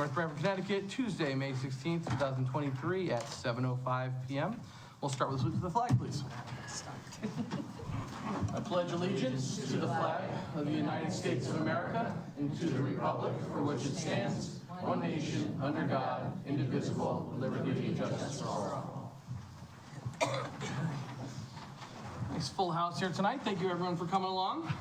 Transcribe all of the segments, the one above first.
North Branford, Connecticut, Tuesday, May 16th, 2023 at 7:05 p.m. We'll start with a salute to the flag, please. I pledge allegiance to the flag of the United States of America and to the republic for which it stands, one nation, under God, indivisible, with liberty and justice for all. Nice full house here tonight. Thank you, everyone, for coming along.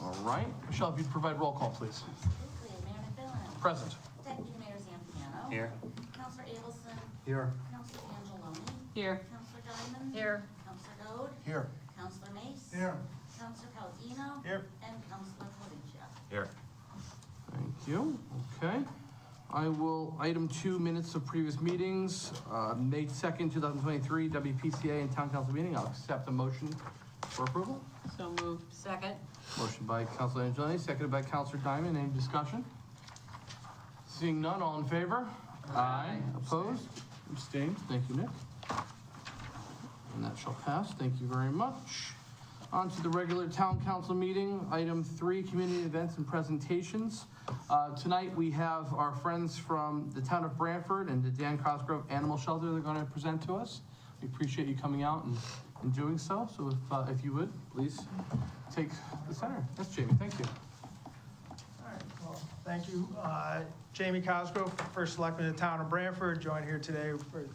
All right. Michelle, if you'd provide roll call, please. Absolutely. Mayor McMillan. Present. Deputy Mayor Zampiano. Here. Counselor Abelson. Here. Counselor Angeloni. Here. Counselor Diamond. Here. Counselor Goad. Here. Counselor Mace. Here. Counselor Palladino. Here. And Counselor Palencia. Here. Thank you. Okay. I will, item 2, minutes of previous meetings, May 2nd, 2023, WPCA and Town Council meeting. I'll accept a motion for approval. So moved. Second. Motion by Councilor Angeloni, seconded by Councilor Diamond. Any discussion? Seeing none, all in favor? Aye. Opposed? Abstained? Thank you, Nick. And that shall pass. Thank you very much. On to the regular Town Council meeting. Item 3, community events and presentations. Tonight we have our friends from the town of Branford and the Dan Cosgrove Animal Shelter. They're going to present to us. We appreciate you coming out and doing so. So if you would, please take the center. Yes, Jamie, thank you. All right, well, thank you. Jamie Cosgrove, First Selectman of the town of Branford, joined here today for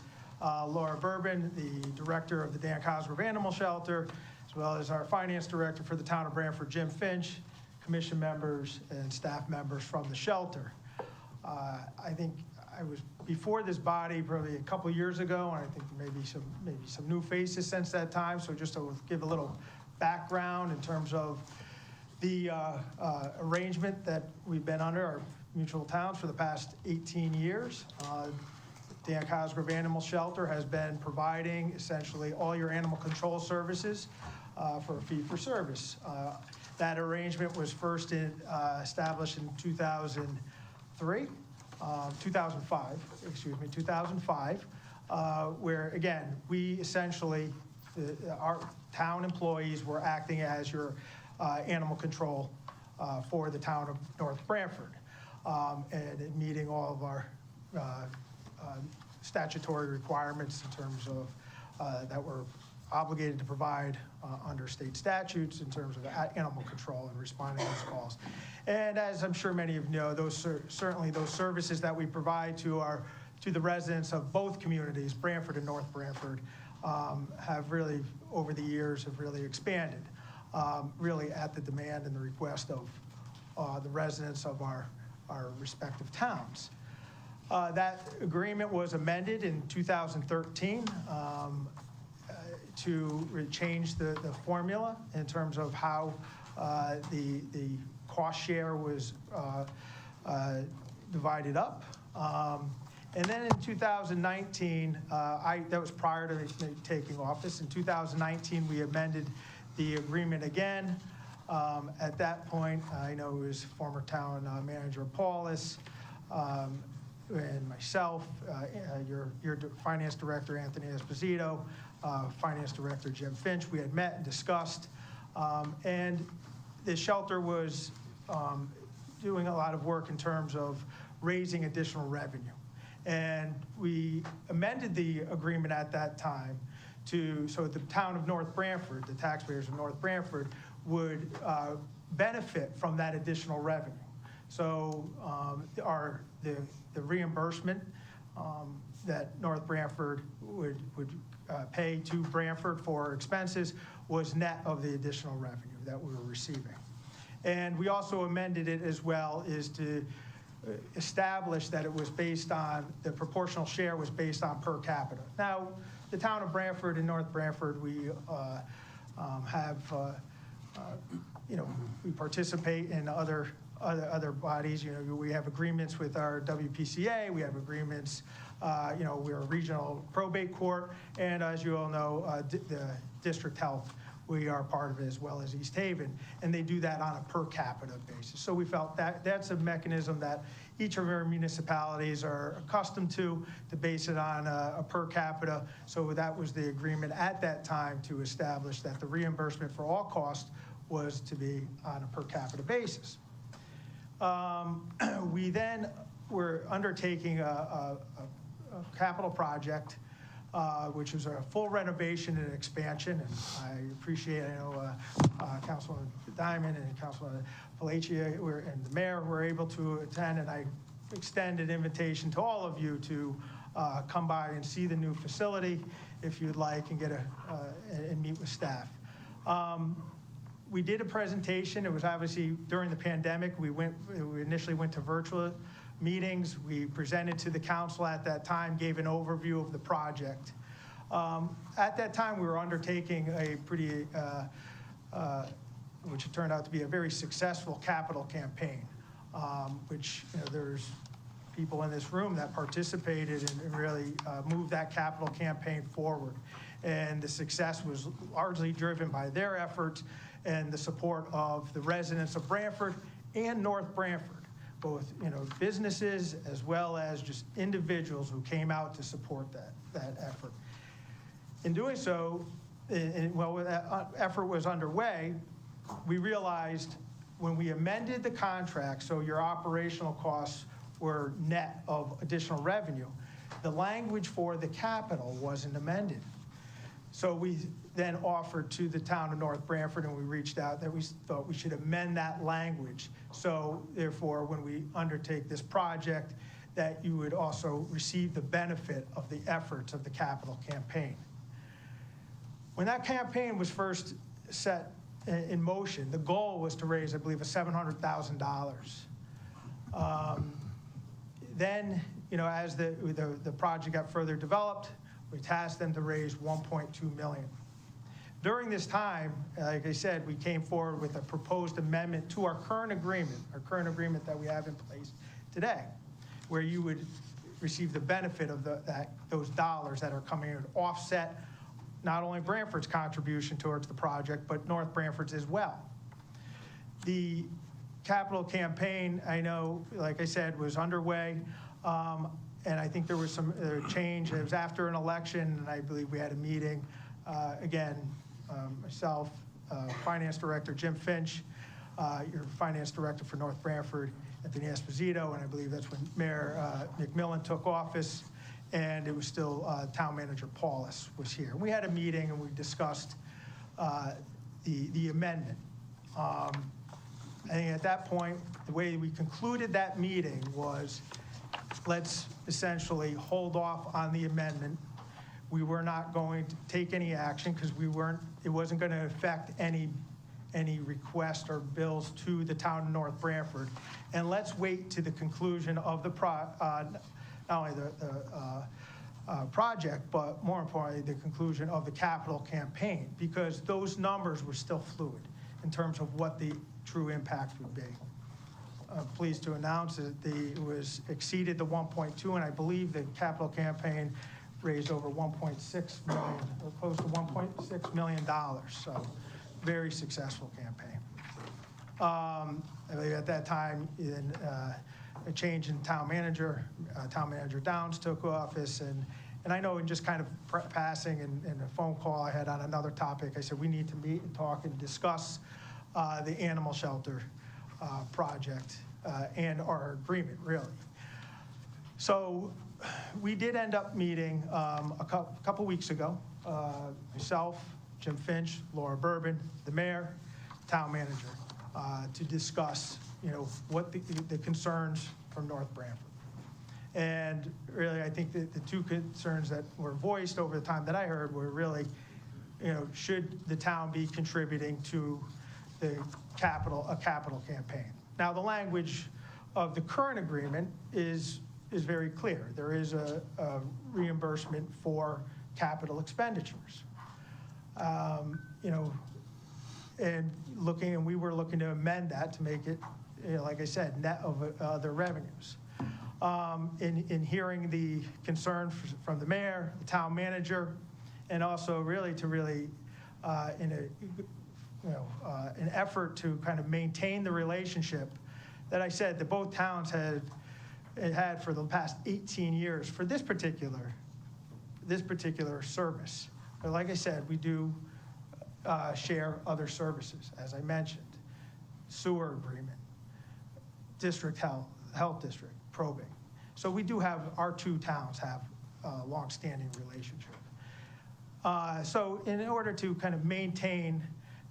Laura Bourbon, the director of the Dan Cosgrove Animal Shelter, as well as our finance director for the town of Branford, Jim Finch, commission members and staff members from the shelter. I think I was before this body probably a couple years ago, and I think maybe some new faces since that time. So just to give a little background in terms of the arrangement that we've been under, our mutual towns, for the past 18 years. Dan Cosgrove Animal Shelter has been providing essentially all your animal control services for a fee for service. That arrangement was first established in 2005, where again, we essentially, our town employees were acting as your animal control for the town of North Branford, and meeting all of our statutory requirements in terms of that we're obligated to provide under state statutes in terms of animal control and responding to those calls. And as I'm sure many of you know, certainly those services that we provide to the residents of both communities, Branford and North Branford, have really, over the years, have really expanded, really at the demand and the request of the residents of our respective towns. That agreement was amended in 2013 to change the formula in terms of how the cost share was divided up. And then in 2019, that was prior to taking office. In 2019, we amended the agreement again. At that point, I know it was former town manager Paulus, and myself, your finance director, Anthony Esposito, finance director, Jim Finch. We had met and discussed, and the shelter was doing a lot of work in terms of raising additional revenue. And we amended the agreement at that time so the town of North Branford, the taxpayers of North Branford, would benefit from that additional revenue. So the reimbursement that North Branford would pay to Branford for expenses was net of the additional revenue that we were receiving. And we also amended it as well is to establish that it was based on, the proportional share was based on per capita. Now, the town of Branford and North Branford, we have, we participate in other bodies. We have agreements with our WPCA. We have agreements. We're a regional probate court, and as you all know, the district health. We are part of it, as well as East Haven, and they do that on a per capita basis. So we felt that that's a mechanism that each of our municipalities are accustomed to base it on a per capita. So that was the agreement at that time to establish that the reimbursement for all costs was to be on a per capita basis. We then were undertaking a capital project, which was a full renovation and expansion. And I appreciate, I know Councilman Diamond and Councilman Palacia and the mayor were able to attend, and I extend an invitation to all of you to come by and see the new facility if you'd like, and and meet with staff. We did a presentation. It was obviously during the pandemic. We initially went to virtual meetings. We presented to the council at that time, gave an overview of the project. At that time, we were undertaking a pretty, which turned out to be a very successful capital campaign, which there's people in this room that participated and really moved that capital campaign forward. And the success was largely driven by their efforts and the support of the residents of Branford and North Branford, both businesses as well as just individuals who came out to support that effort. In doing so, while that effort was underway, we realized when we amended the contract, so your operational costs were net of additional revenue, the language for the capital wasn't amended. So we then offered to the town of North Branford, and we reached out that we thought we should amend that language. So therefore, when we undertake this project, that you would also receive the benefit of the efforts of the capital campaign. When that campaign was first set in motion, the goal was to raise, I believe, $700,000. Then, as the project got further developed, we tasked them to raise $1.2 million. During this time, like I said, we came forward with a proposed amendment to our current agreement that we have in place today, where you would receive the benefit of those dollars that are coming in, offset not only Branford's contribution towards the project, but North Branford's as well. The capital campaign, I know, like I said, was underway. And I think there was some change. It was after an election, and I believe we had a meeting. Myself, Finance Director Jim Finch, your Finance Director for North Branford, Anthony Esposito, and I believe that's when Mayor McMillan took office, and it was still Town Manager Paulus was here. We had a meeting, and we discussed the amendment. I think at that point, the way we concluded that meeting was, let's essentially hold off on the amendment. We were not going to take any action because it wasn't going to affect any request or bills to the town of North Branford. And let's wait to the conclusion of the not only the project, but more importantly, the conclusion of the capital campaign, because those numbers were still fluid in terms of what the true impact would be. I'm pleased to announce that it was exceeded the 1.2, and I believe the capital campaign raised over 1.6 million, or close to $1.6 million. So, very successful campaign. I believe at that time, a change in town manager Downs took office, and I know in just kind of passing and a phone call I had on another topic, I said we need to meet and talk and discuss the animal shelter project and our agreement, really. So we did end up meeting a couple weeks ago, myself, Jim Finch, Laura Bourbon, the mayor, town manager, to discuss, what the concerns from North Branford. And really, I think that the two concerns that were voiced over the time that I heard were really, should the town be contributing to a capital campaign? Now, the language of the current agreement is very clear. There is a reimbursement for capital expenditures. And we were looking to amend that to make it, like I said, net of other revenues. In hearing the concern from the mayor, the town manager, and also really an effort to kind of maintain the relationship that I said that both towns had for the past 18 years for this particular service. But like I said, we do share other services, as I mentioned, sewer agreement, health district probing. So we do have, our two towns have a longstanding relationship. So in order to kind of maintain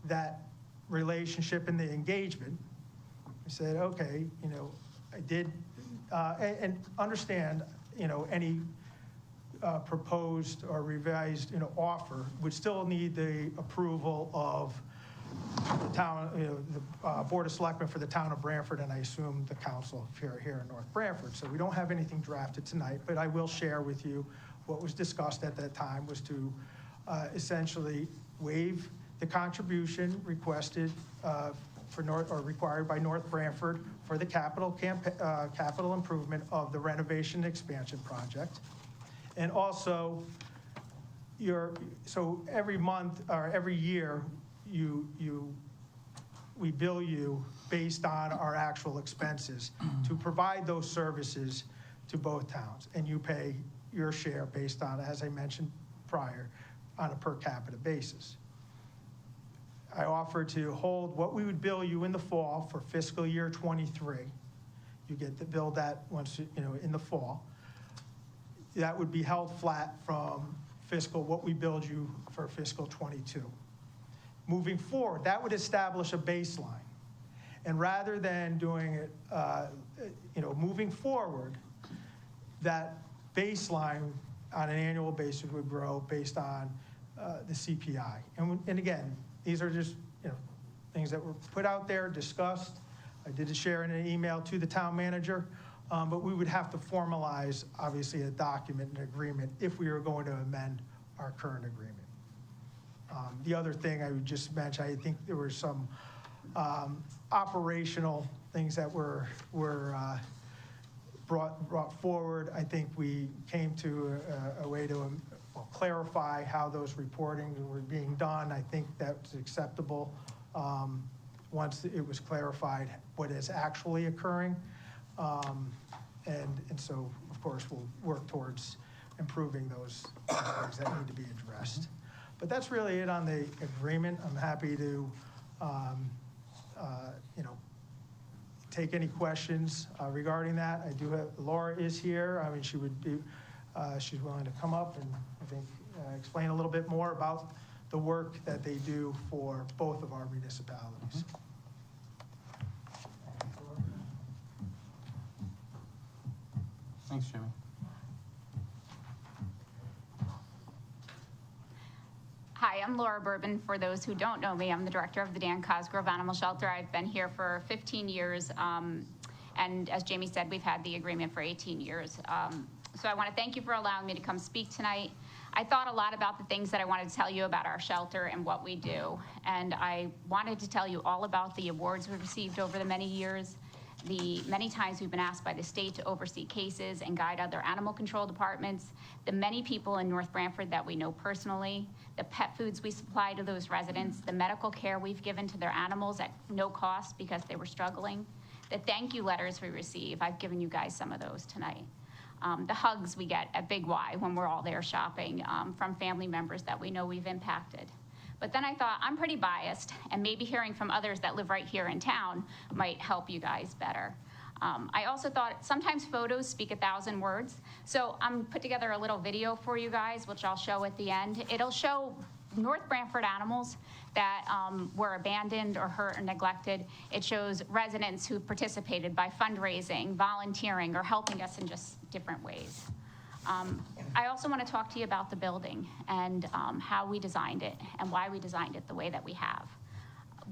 that relationship and the engagement, we said, okay, I did, and understand, any proposed or revised, offer would still need the approval of the town, the Board of Selectmen for the town of Branford, and I assume the council here in North Branford. So we don't have anything drafted tonight, but I will share with you what was discussed at that time was to essentially waive the contribution requested required by North Branford for the capital improvement of the renovation and expansion project. And also, so every month or every year, we bill you based on our actual expenses to provide those services to both towns. And you pay your share based on, as I mentioned prior, on a per capita basis. I offered to hold what we would bill you in the fall for fiscal year '23. You get to bill that once, in the fall. That would be held flat from what we billed you for fiscal '22. Moving forward, that would establish a baseline. And rather than doing it, moving forward, that baseline on an annual basis would grow based on the CPI. And again, these are just, things that were put out there, discussed. I did share in an email to the town manager, but we would have to formalize, obviously, a document, an agreement, if we were going to amend our current agreement. The other thing I would just mention, I think there were some operational things that were brought forward. I think we came to a way to clarify how those reporting were being done. I think that's acceptable once it was clarified what is actually occurring. And so, of course, we'll work towards improving those things that need to be addressed. But that's really it on the agreement. I'm happy to, take any questions regarding that. I do have, Laura is here. I mean, she would be, she's willing to come up and I think explain a little bit more about the work that they do for both of our municipalities. Thanks, Jimmy. Hi, I'm Laura Bourbon. For those who don't know me, I'm the director of the Dan Cosgrove Animal Shelter. I've been here for 15 years, and as Jamie said, we've had the agreement for 18 years. So I want to thank you for allowing me to come speak tonight. I thought a lot about the things that I wanted to tell you about our shelter and what we do, and I wanted to tell you all about the awards we've received over the many years, the many times we've been asked by the state to oversee cases and guide other animal control departments, the many people in North Branford that we know personally, the pet foods we supply to those residents, the medical care we've given to their animals at no cost because they were struggling, the thank you letters we receive. I've given you guys some of those tonight. The hugs we get at Big Y when we're all there shopping from family members that we know we've impacted. But then I thought, I'm pretty biased, and maybe hearing from others that live right here in town might help you guys better. I also thought sometimes photos speak 1,000 words. So I'm put together a little video for you guys, which I'll show at the end. It'll show North Branford animals that were abandoned or hurt or neglected. It shows residents who participated by fundraising, volunteering, or helping us in just different ways. I also want to talk to you about the building and how we designed it and why we designed it the way that we have.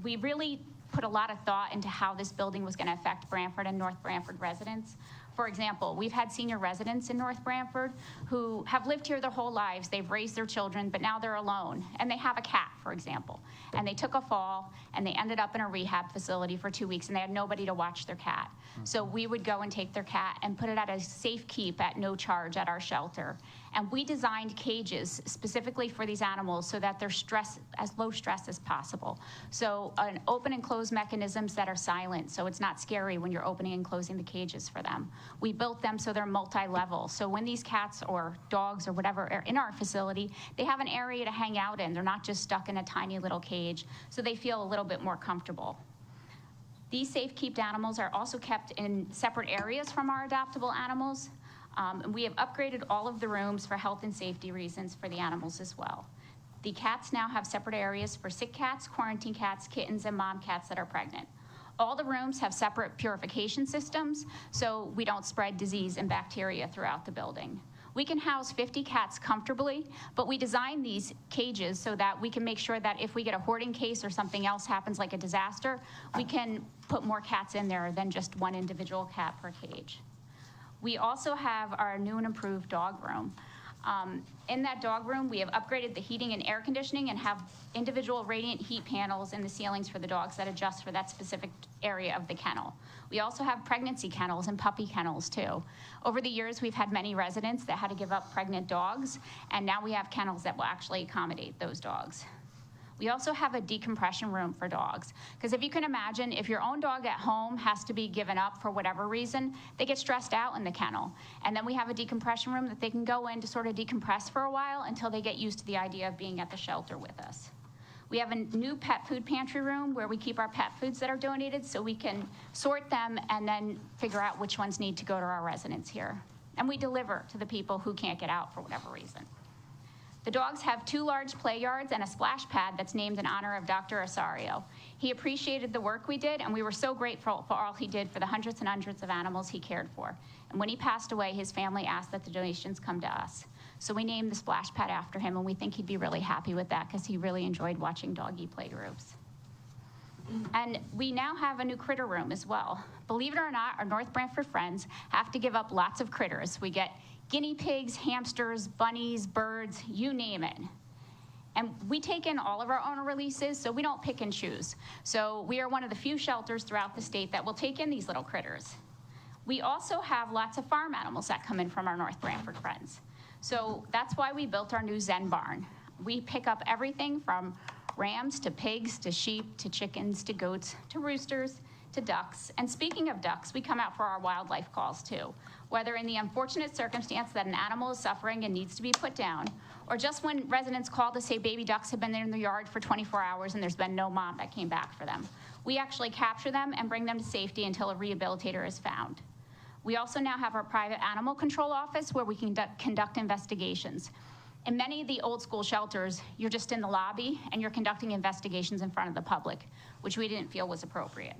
We really put a lot of thought into how this building was going to affect Branford and North Branford residents. For example, we've had senior residents in North Branford who have lived here their whole lives. They've raised their children, but now they're alone. And they have a cat, for example. And they took a fall, and they ended up in a rehab facility for 2 weeks, and they had nobody to watch their cat. So we would go and take their cat and put it at a safe keep at no charge at our shelter. And we designed cages specifically for these animals so that they're as low stress as possible. So an open and close mechanisms that are silent, so it's not scary when you're opening and closing the cages for them. We built them so they're multi-level. So when these cats or dogs or whatever are in our facility, they have an area to hang out in. They're not just stuck in a tiny little cage, so they feel a little bit more comfortable. These safe-keeped animals are also kept in separate areas from our adoptable animals. And we have upgraded all of the rooms for health and safety reasons for the animals as well. The cats now have separate areas for sick cats, quarantine cats, kittens, and mom cats that are pregnant. All the rooms have separate purification systems, so we don't spread disease and bacteria throughout the building. We can house 50 cats comfortably, but we designed these cages so that we can make sure that if we get a hoarding case or something else happens like a disaster, we can put more cats in there than just one individual cat per cage. We also have our new and improved dog room. In that dog room, we have upgraded the heating and air conditioning and have individual radiant heat panels in the ceilings for the dogs that adjust for that specific area of the kennel. We also have pregnancy kennels and puppy kennels too. Over the years, we've had many residents that had to give up pregnant dogs, and now we have kennels that will actually accommodate those dogs. We also have a decompression room for dogs, because if you can imagine, if your own dog at home has to be given up for whatever reason, they get stressed out in the kennel. And then we have a decompression room that they can go in to sort of decompress for a while until they get used to the idea of being at the shelter with us. We have a new pet food pantry room where we keep our pet foods that are donated so we can sort them and then figure out which ones need to go to our residents here. And we deliver to the people who can't get out for whatever reason. The dogs have 2 large play yards and a splash pad that's named in honor of Dr. Osorio. He appreciated the work we did, and we were so grateful for all he did for the hundreds and hundreds of animals he cared for. And when he passed away, his family asked that the donations come to us. So we named the splash pad after him, and we think he'd be really happy with that because he really enjoyed watching doggy play groups. And we now have a new critter room as well. Believe it or not, our North Branford friends have to give up lots of critters. We get guinea pigs, hamsters, bunnies, birds, you name it. And we take in all of our owner releases, so we don't pick and choose. So we are one of the few shelters throughout the state that will take in these little critters. We also have lots of farm animals that come in from our North Branford friends. So that's why we built our new Zen barn. We pick up everything from rams to pigs to sheep to chickens to goats to roosters to ducks. And speaking of ducks, we come out for our wildlife calls too. Whether in the unfortunate circumstance that an animal is suffering and needs to be put down, or just when residents call to say baby ducks have been in the yard for 24 hours and there's been no mom that came back for them. We actually capture them and bring them to safety until a rehabilitator is found. We also now have our private animal control office where we can conduct investigations. In many of the old school shelters, you're just in the lobby and you're conducting investigations in front of the public, which we didn't feel was appropriate.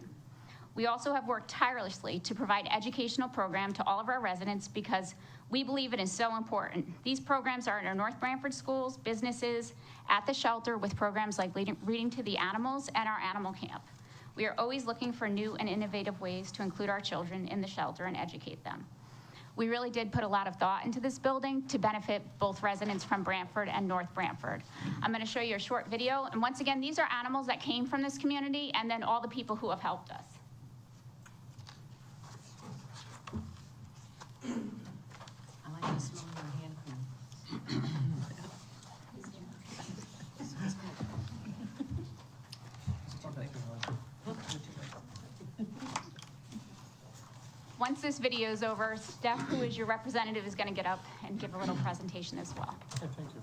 We also have worked tirelessly to provide educational program to all of our residents because we believe it is so important. These programs are in our North Branford schools, businesses, at the shelter with programs like Reading to the Animals and our animal camp. We are always looking for new and innovative ways to include our children in the shelter and educate them. We really did put a lot of thought into this building to benefit both residents from Branford and North Branford. I'm going to show you a short video. And once again, these are animals that came from this community and then all the people who have helped us. I like the smell of your hand cream. Once this video is over, Steph, who is your representative, is going to get up and give a little presentation as well. Okay, thank you.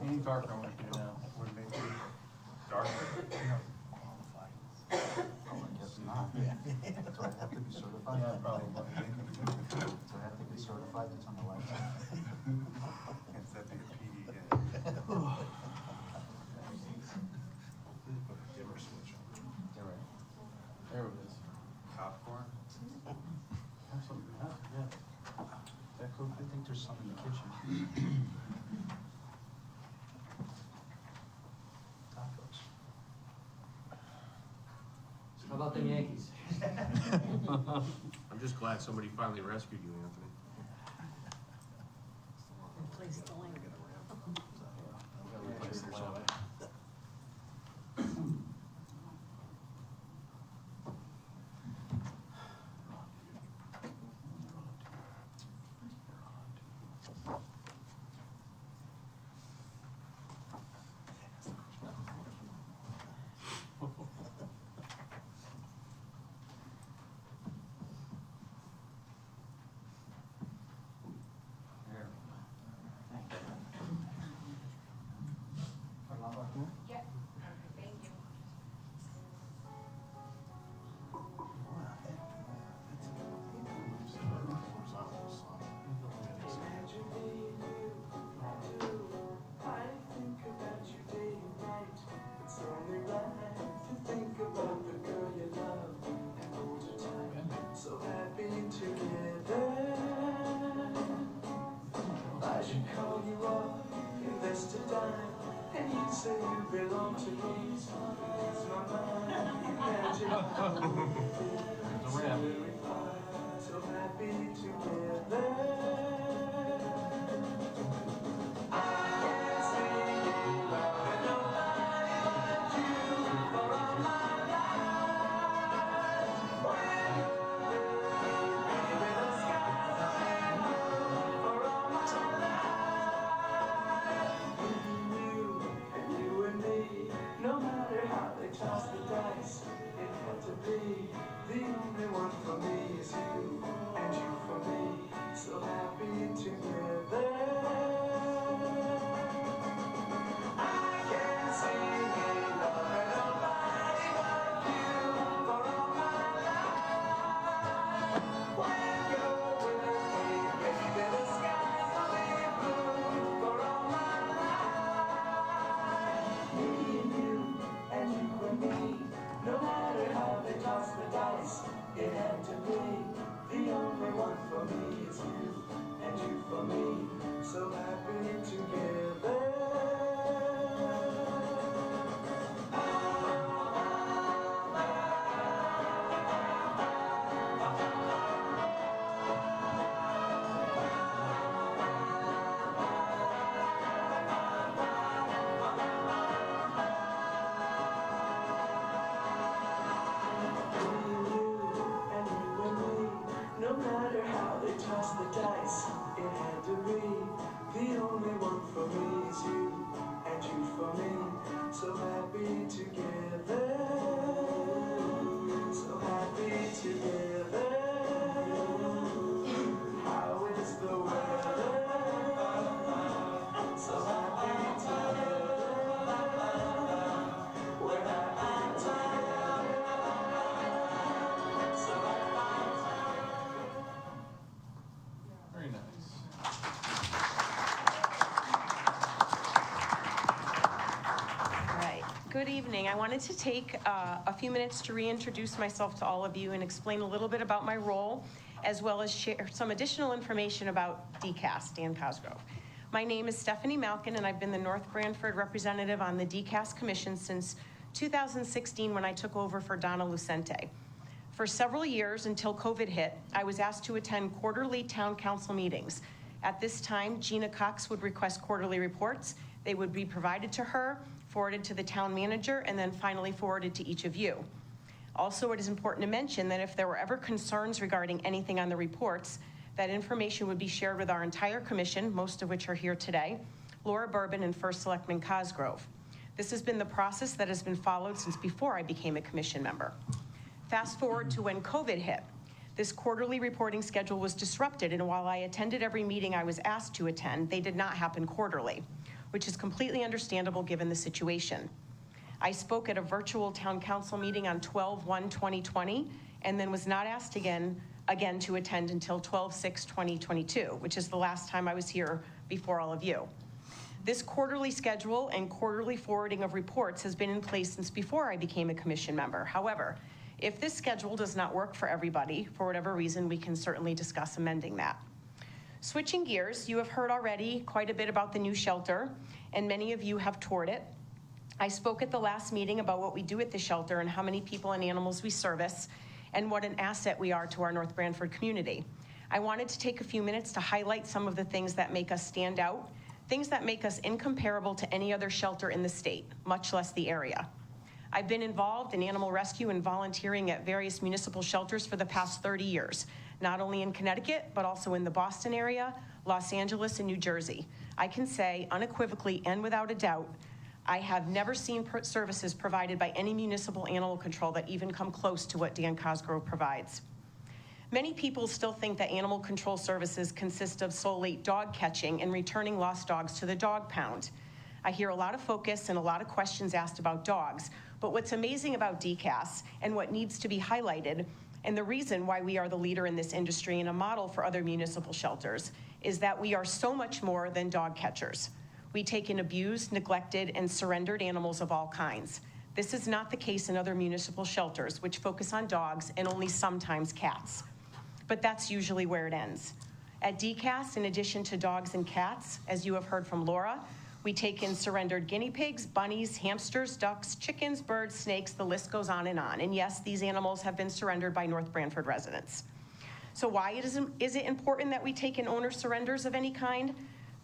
Any darker one we do now? Would make it darker? I guess not. Do I have to be certified? Yeah, probably. Do I have to be certified that's on the website? Is that the PD? Dimmer switch. There it is. Popcorn? Absolutely. Yeah. That cool? I think there's some in the kitchen. Tacos. How about the Yankees? I'm just glad somebody finally rescued you, Anthony. Replace the lamp. Replace the lamp. say you belong to me. It's my mind, imagine how There's a wrap. so happy together. I can't see loving nobody but you for all my life. When you're baby, the skies are blue for all my life. And you and me, no matter how they toss the dice, it had to be. The only one for me is you, and you for me, so happy together. I can't see me loving nobody but you for all my life. When you're with me, baby, the skies will be blue for all my life. Me and you and me, no matter how they toss the dice, it had to be. The only one for me is you, and you for me, so happy together. No matter how they toss the dice, it had to be. The only one for me is you, and you for me, so happy together. So happy together. How is the weather? So happy together. We're happy together. So Very nice. All right. Good evening. I wanted to take a few minutes to reintroduce myself to all of you and explain a little bit about my role, as well as share some additional information about DCAS, Dan Cosgrove. My name is Stephanie Malkin, and I've been the North Branford representative on the DCAS Commission since 2016 when I took over for Donna Lucente. For several years until COVID hit, I was asked to attend quarterly town council meetings. At this time, Gina Cox would request quarterly reports. They would be provided to her, forwarded to the town manager, and then finally forwarded to each of you. Also, it is important to mention that if there were ever concerns regarding anything on the reports, that information would be shared with our entire commission, most of which are here today, Laura Bourbon and First Selectman Cosgrove. This has been the process that has been followed since before I became a commission member. Fast forward to when COVID hit. This quarterly reporting schedule was disrupted, and while I attended every meeting I was asked to attend, they did not happen quarterly, which is completely understandable given the situation. I spoke at a virtual town council meeting on 12/1/2020, and then was not asked again to attend until 12/6/2022, which is the last time I was here before all of you. This quarterly schedule and quarterly forwarding of reports has been in place since before I became a commission member. However, if this schedule does not work for everybody, for whatever reason, we can certainly discuss amending that. Switching gears, you have heard already quite a bit about the new shelter, and many of you have toured it. I spoke at the last meeting about what we do at the shelter and how many people and animals we service, and what an asset we are to our North Branford community. I wanted to take a few minutes to highlight some of the things that make us stand out, things that make us incomparable to any other shelter in the state, much less the area. I've been involved in animal rescue and volunteering at various municipal shelters for the past 30 years, not only in Connecticut, but also in the Boston area, Los Angeles, and New Jersey. I can say unequivocally and without a doubt, I have never seen services provided by any municipal animal control that even come close to what Dan Cosgrove provides. Many people still think that animal control services consist of solely dog catching and returning lost dogs to the dog pound. I hear a lot of focus and a lot of questions asked about dogs, but what's amazing about DCAS and what needs to be highlighted, and the reason why we are the leader in this industry and a model for other municipal shelters, is that we are so much more than dog catchers. We take in abused, neglected, and surrendered animals of all kinds. This is not the case in other municipal shelters, which focus on dogs and only sometimes cats. But that's usually where it ends. At DCAS, in addition to dogs and cats, as you have heard from Laura, We take in surrendered guinea pigs, bunnies, hamsters, ducks, chickens, birds, snakes, the list goes on. And yes, these animals have been surrendered by North Branford residents. So why is it important that we take in owner surrenders of any kind?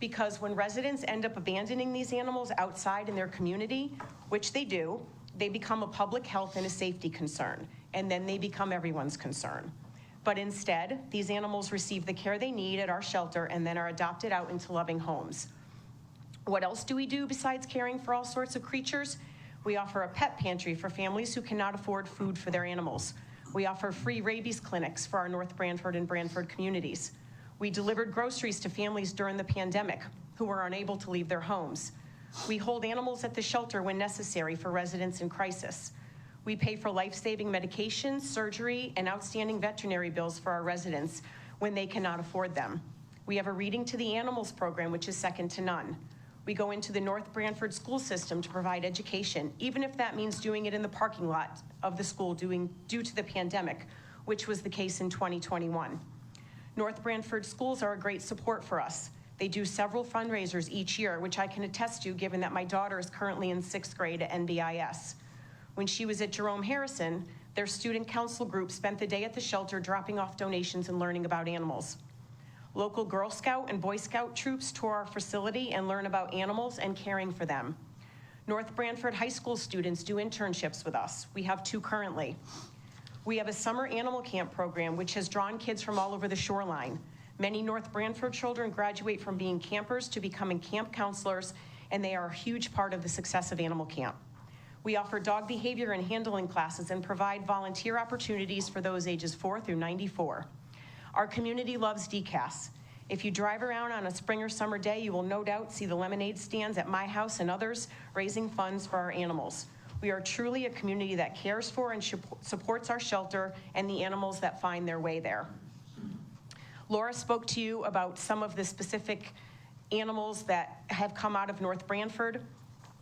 Because when residents end up abandoning these animals outside in their community, which they do, they become a public health and a safety concern, and then they become everyone's concern. But instead, these animals receive the care they need at our shelter and then are adopted out into loving homes. What else do we do besides caring for all sorts of creatures? We offer a pet pantry for families who cannot afford food for their animals. We offer free rabies clinics for our North Branford and Branford communities. We delivered groceries to families during the pandemic who were unable to leave their homes. We hold animals at the shelter when necessary for residents in crisis. We pay for life-saving medications, surgery, and outstanding veterinary bills for our residents when they cannot afford them. We have a Reading to the Animals program, which is second to none. We go into the North Branford school system to provide education, even if that means doing it in the parking lot of the school due to the pandemic, which was the case in 2021. North Branford schools are a great support for us. They do several fundraisers each year, which I can attest to given that my daughter is currently in 6th grade at NBIS. When she was at Jerome Harrison, their student council group spent the day at the shelter dropping off donations and learning about animals. Local Girl Scout and Boy Scout troops tour our facility and learn about animals and caring for them. North Branford High School students do internships with us. We have 2 currently. We have a summer animal camp program which has drawn kids from all over the shoreline. Many North Branford children graduate from being campers to becoming camp counselors, and they are a huge part of the success of Animal Camp. We offer dog behavior and handling classes and provide volunteer opportunities for those ages 4 through 94. Our community loves DCAS. If you drive around on a spring or summer day, you will no doubt see the lemonade stands at my house and others raising funds for our animals. We are truly a community that cares for and supports our shelter and the animals that find their way there. Laura spoke to you about some of the specific animals that have come out of North Branford,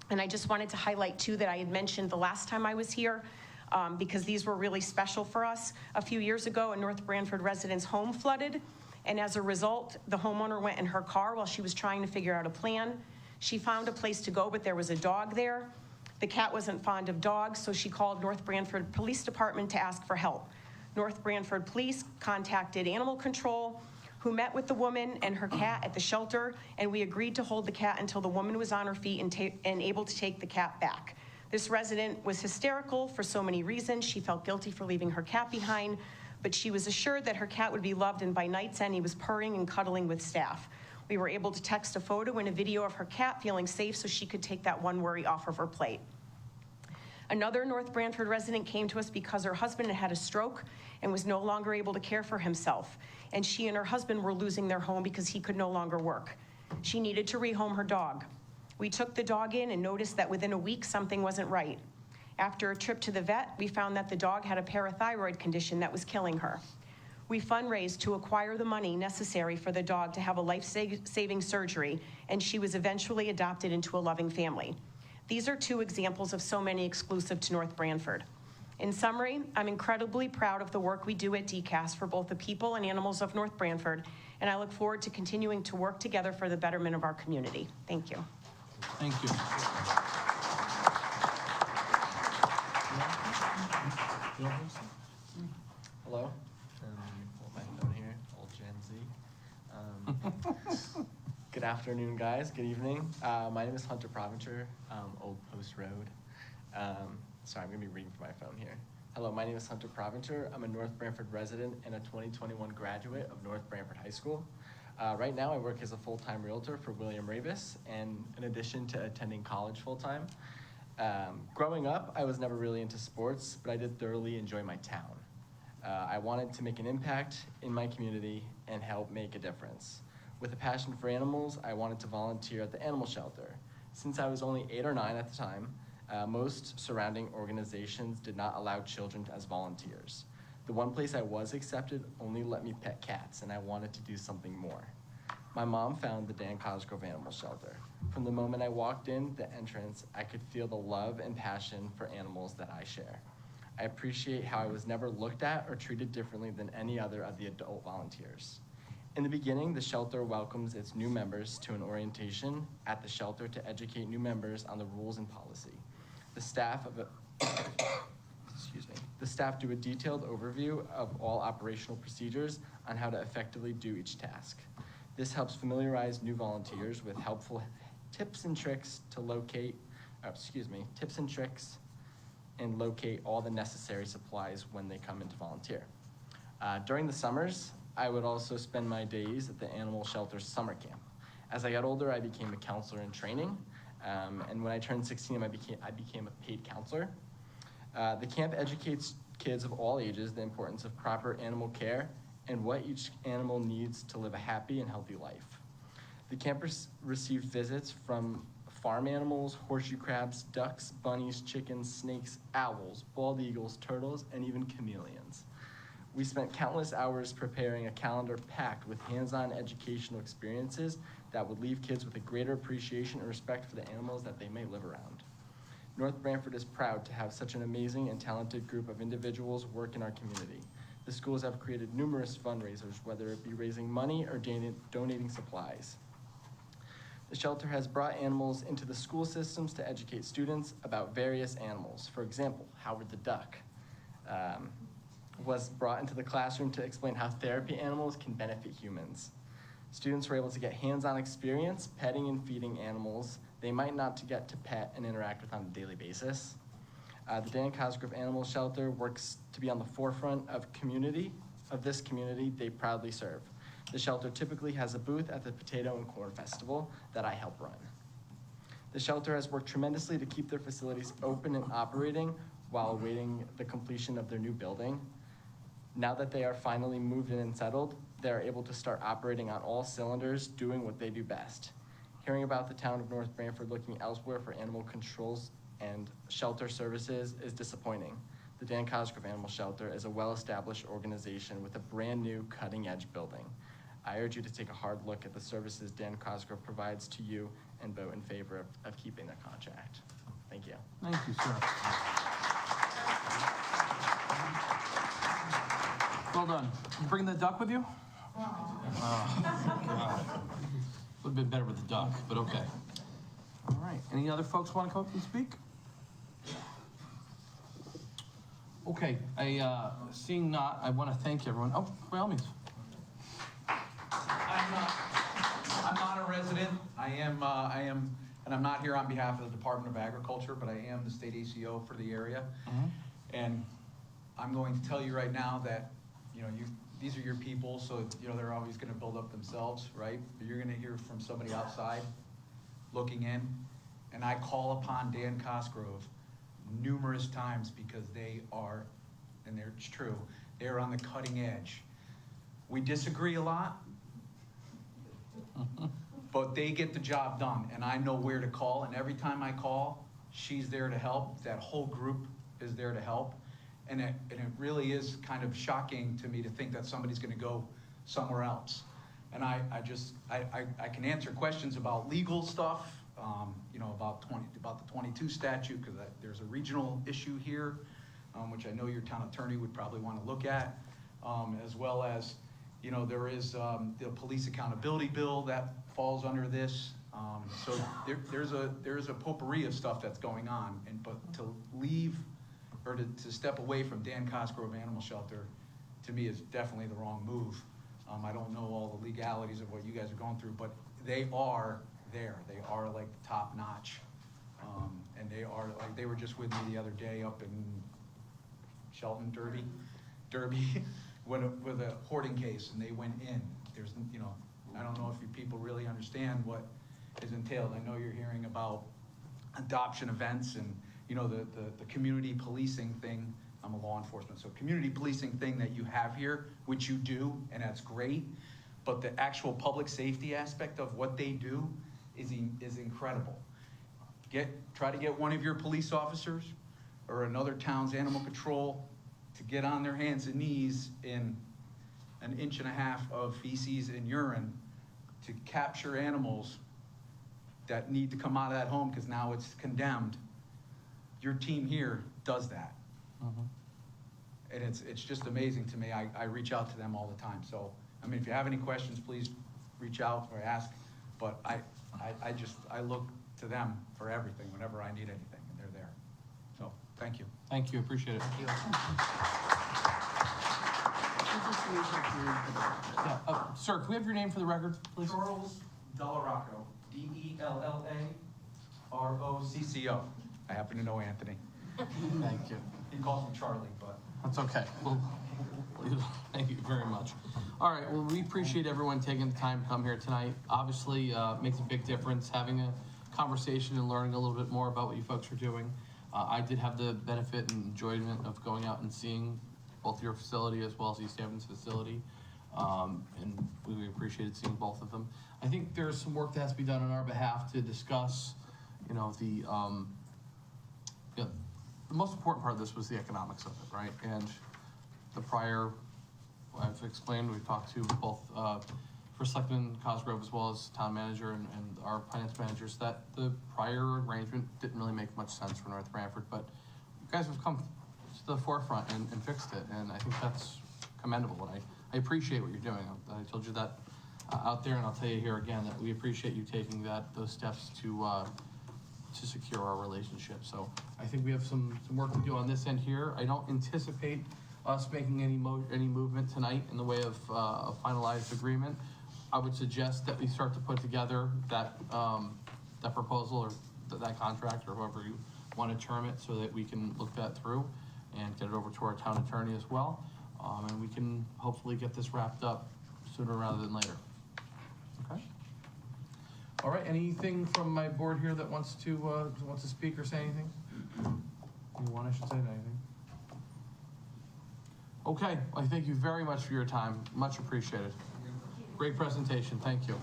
and I just wanted to highlight 2 that I had mentioned the last time I was here. Because these were really special for us. A few years ago, a North Branford resident's home flooded, and as a result, the homeowner went in her car while she was trying to figure out a plan. She found a place to go, but there was a dog there. The cat wasn't fond of dogs, so she called North Branford Police Department to ask for help. North Branford Police contacted Animal Control, who met with the woman and her cat at the shelter, and we agreed to hold the cat until the woman was on her feet and able to take the cat back. This resident was hysterical for so many reasons. She felt guilty for leaving her cat behind, but she was assured that her cat would be loved, and by night's end, he was purring and cuddling with staff. We were able to text a photo and a video of her cat feeling safe so she could take that one worry off of her plate. Another North Branford resident came to us because her husband had had a stroke and was no longer able to care for himself, and she and her husband were losing their home because he could no longer work. She needed to rehome her dog. We took the dog in and noticed that within a week something wasn't right. After a trip to the vet, we found that the dog had a parathyroid condition that was killing her. We fundraised to acquire the money necessary for the dog to have a life-saving surgery, and she was eventually adopted into a loving family. These are 2 examples of so many exclusive to North Branford. In summary, I'm incredibly proud of the work we do at DCAS for both the people and animals of North Branford, and I look forward to continuing to work together for the betterment of our community. Thank you. Thank you. Hello. Hold my phone here, old Gen Z. Good afternoon, guys. Good evening. My name is Hunter Provencher, Old Post Road. Sorry, I'm going to be reading from my phone here. Hello, my name is Hunter Provencher. I'm a North Branford resident and a 2021 graduate of North Branford High School. Right now, I work as a full-time realtor for William Ravis, and in addition to attending college full-time. Growing up, I was never really into sports, but I did thoroughly enjoy my town. I wanted to make an impact in my community and help make a difference. With a passion for animals, I wanted to volunteer at the animal shelter. Since I was only 8 or 9 at the time, most surrounding organizations did not allow children as volunteers. The one place I was accepted only let me pet cats, and I wanted to do something more. My mom found the Dan Cosgrove Animal Shelter. From the moment I walked in the entrance, I could feel the love and passion for animals that I share. I appreciate how I was never looked at or treated differently than any other of the adult volunteers. In the beginning, the shelter welcomes its new members to an orientation at the shelter to educate new members on the rules and policy. The staff the staff do a detailed overview of all operational procedures on how to effectively do each task. This helps familiarize new volunteers with helpful tips and tricks and locate all the necessary supplies when they come in to volunteer. During the summers, I would also spend my days at the animal shelter summer camp. As I got older, I became a counselor in training, and when I turned 16, I became a paid counselor. The camp educates kids of all ages the importance of proper animal care and what each animal needs to live a happy and healthy life. The campers received visits from farm animals, horseshoe crabs, ducks, bunnies, chickens, snakes, owls, bald eagles, turtles, and even chameleons. We spent countless hours preparing a calendar packed with hands-on educational experiences that would leave kids with a greater appreciation and respect for the animals that they may live around. North Branford is proud to have such an amazing and talented group of individuals work in our community. The schools have created numerous fundraisers, whether it be raising money or donating supplies. The shelter has brought animals into the school systems to educate students about various animals. For example, Howard the duck was brought into the classroom to explain how therapy animals can benefit humans. Students were able to get hands-on experience petting and feeding animals they might not get to pet and interact with on a daily basis. The Dan Cosgrove Animal Shelter works to be on the forefront of this community they proudly serve. The shelter typically has a booth at the Potato and Corn Festival that I help run. The shelter has worked tremendously to keep their facilities open and operating while awaiting the completion of their new building. Now that they are finally moved in and settled, they are able to start operating on all cylinders, doing what they do best. Hearing about the town of North Branford looking elsewhere for animal controls and shelter services is disappointing. The Dan Cosgrove Animal Shelter is a well-established organization with a brand new cutting-edge building. I urge you to take a hard look at the services Dan Cosgrove provides to you and vote in favor of keeping their contract. Thank you. Thank you, sir. Well done. You bring the duck with you? Would have been better with the duck, but okay. All right. Any other folks want to come up and speak? Okay. Seeing not, I want to thank everyone. Oh, by all means. I'm not a resident. I am, and I'm not here on behalf of the Department of Agriculture, but I am the state ACO for the area. Mm-hmm. And I'm going to tell you right now that, these are your people, so, they're always gonna build up themselves, right? But you're gonna hear from somebody outside looking in. And I call upon Dan Cosgrove numerous times because they are, and it's true, they are on the cutting edge. We disagree a lot, but they get the job done, and I know where to call, and every time I call, she's there to help. That whole group is there to help. And it really is kind of shocking to me to think that somebody's gonna go somewhere else. And I can answer questions about legal stuff, about the 22 statute, because there's a regional issue here, which I know your town attorney would probably want to look at, as well as, there is the police accountability bill that falls under this. So there's a potpourri of stuff that's going on, but to leave or to step away from Dan Cosgrove Animal Shelter, to me, is definitely the wrong move. I don't know all the legalities of what you guys are going through, but they are there. They are like top notch. And they are like, they were just with me the other day up in Shelton, Derby, with a hoarding case, and they went in. There's, I don't know if you people really understand what is entailed. I know you're hearing about adoption events and, the community policing thing. I'm a law enforcement, so community policing thing that you have here, which you do, and that's great, but the actual public safety aspect of what they do is incredible. Try to get one of your police officers or another town's animal control to get on their hands and knees in 1.5 inches of feces and urine to capture animals that need to come out of that home because now it's condemned. Your team here does that. Mm-hmm. And it's just amazing to me. I reach out to them all the time. So I mean, if you have any questions, please reach out or ask. But I look to them for everything, whenever I need anything, and they're there. So, thank you. Thank you, appreciate it. Yeah, sir, can we have your name for the record, please? Charles Dellarocco, Dellarocco. I happen to know Anthony. Thank you. He calls me Charlie, but. That's okay. Well, thank you very much. All right, well, we appreciate everyone taking the time to come here tonight. Obviously, makes a big difference having a conversation and learning a little bit more about what you folks are doing. I did have the benefit and enjoyment of going out and seeing both your facility as well as East Haven's facility. And we appreciated seeing both of them. I think there's some work that has to be done on our behalf to discuss, you know, the most important part of this was the economics of it, right? And the prior, I've explained, we've talked to both First Selectman Cosgrove as well as town manager and our finance managers, that the prior arrangement didn't really make much sense for North Branford, but you guys have come to the forefront and fixed it, and I think that's commendable, and I appreciate what you're doing. I told you that out there, and I'll tell you here again, that we appreciate you taking those steps to secure our relationship. So I think we have some work to do on this end here. I don't anticipate us making any movement tonight in the way of a finalized agreement. I would suggest that we start to put together that proposal or that contract, or however you want to term it, so that we can look that through and get it over to our town attorney as well. And we can hopefully get this wrapped up sooner rather than later. Okay? All right, anything from my board here that wants to speak or say anything? Anyone, I should say anything? Okay, I thank you very much for your time. Much appreciated. Great presentation, thank you.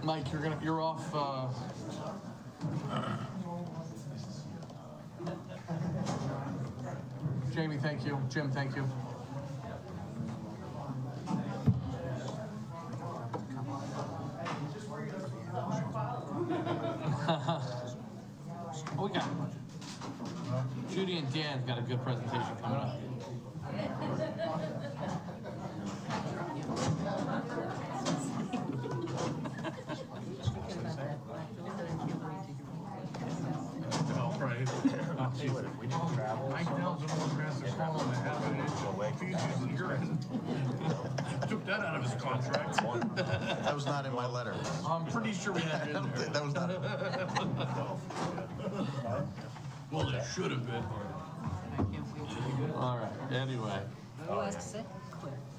Mike, you're off. Jamie, thank you. Jim, thank you. We got Judy and Dan's got a good presentation coming up. Right. Mike Nelson was asked to call him to have an inch of feces and urine. Took that out of his contract. That was not in my letter. I'm pretty sure we had it in there. That was not. Well, it should have been. All right, anyway. Who has to say?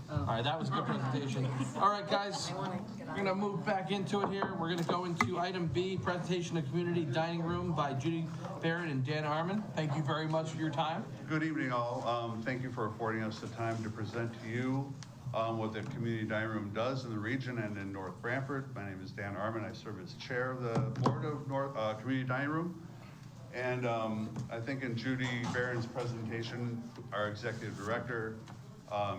All right, that was a good presentation. All right, guys, we're gonna move back into it here. We're gonna go into item B, presentation of community dining room by Judy Barron and Dan Harmon. Thank you very much for your time. Good evening, all. Thank you for affording us the time to present to you what the community dining room does in the region and in North Branford. My name is Dan Harmon. I serve as chair of the board of Community Dining Room. And I think in Judy Barron's presentation, our executive director,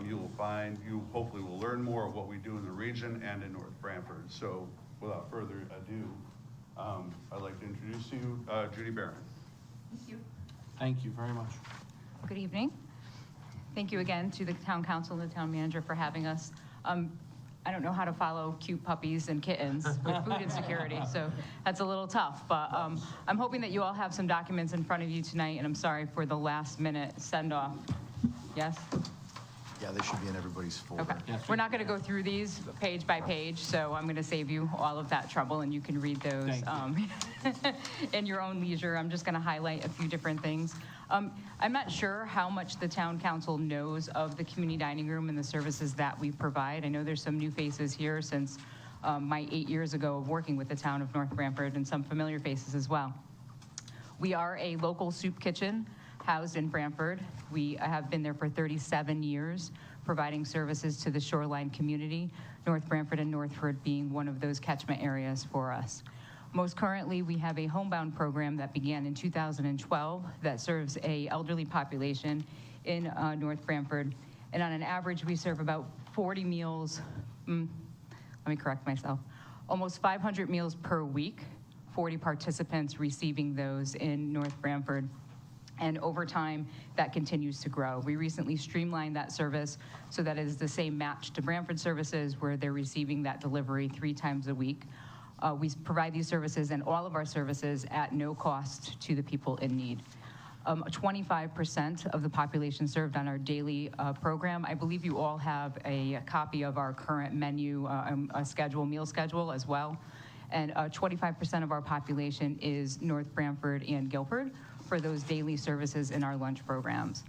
you hopefully will learn more of what we do in the region and in North Branford. So without further ado, I'd like to introduce to you Judy Barron. Thank you. Thank you very much. Good evening. Thank you again to the town council and the town manager for having us. I don't know how to follow cute puppies and kittens with food insecurity, so that's a little tough. But I'm hoping that you all have some documents in front of you tonight, and I'm sorry for the last minute send off. Yes? Yeah, they should be in everybody's folder. Okay. We're not going to go through these page by page, so I'm going to save you all of that trouble, and you can read those in your own leisure. I'm just going to highlight a few different things. I'm not sure how much the town council knows of the community dining room and the services that we provide. I know there's some new faces here since my 8 years ago of working with the town of North Branford, and some familiar faces as well. We are a local soup kitchen housed in Branford. We have been there for 37 years, providing services to the shoreline community, North Branford and Northford being one of those catchment areas for us. Most currently, we have a homebound program that began in 2012 that serves an elderly population in North Branford. And on an average, we serve about 40 meals, let me correct myself, almost 500 meals per week, 40 participants receiving those in North Branford. And over time, that continues to grow. We recently streamlined that service so that it is the same match to Branford services, where they're receiving that delivery 3 times a week. We provide these services and all of our services at no cost to the people in need. 25% of the population served on our daily program. I believe you all have a copy of our current menu, meal schedule as well. And 25% of our population is North Branford and Guilford for those daily services in our lunch programs.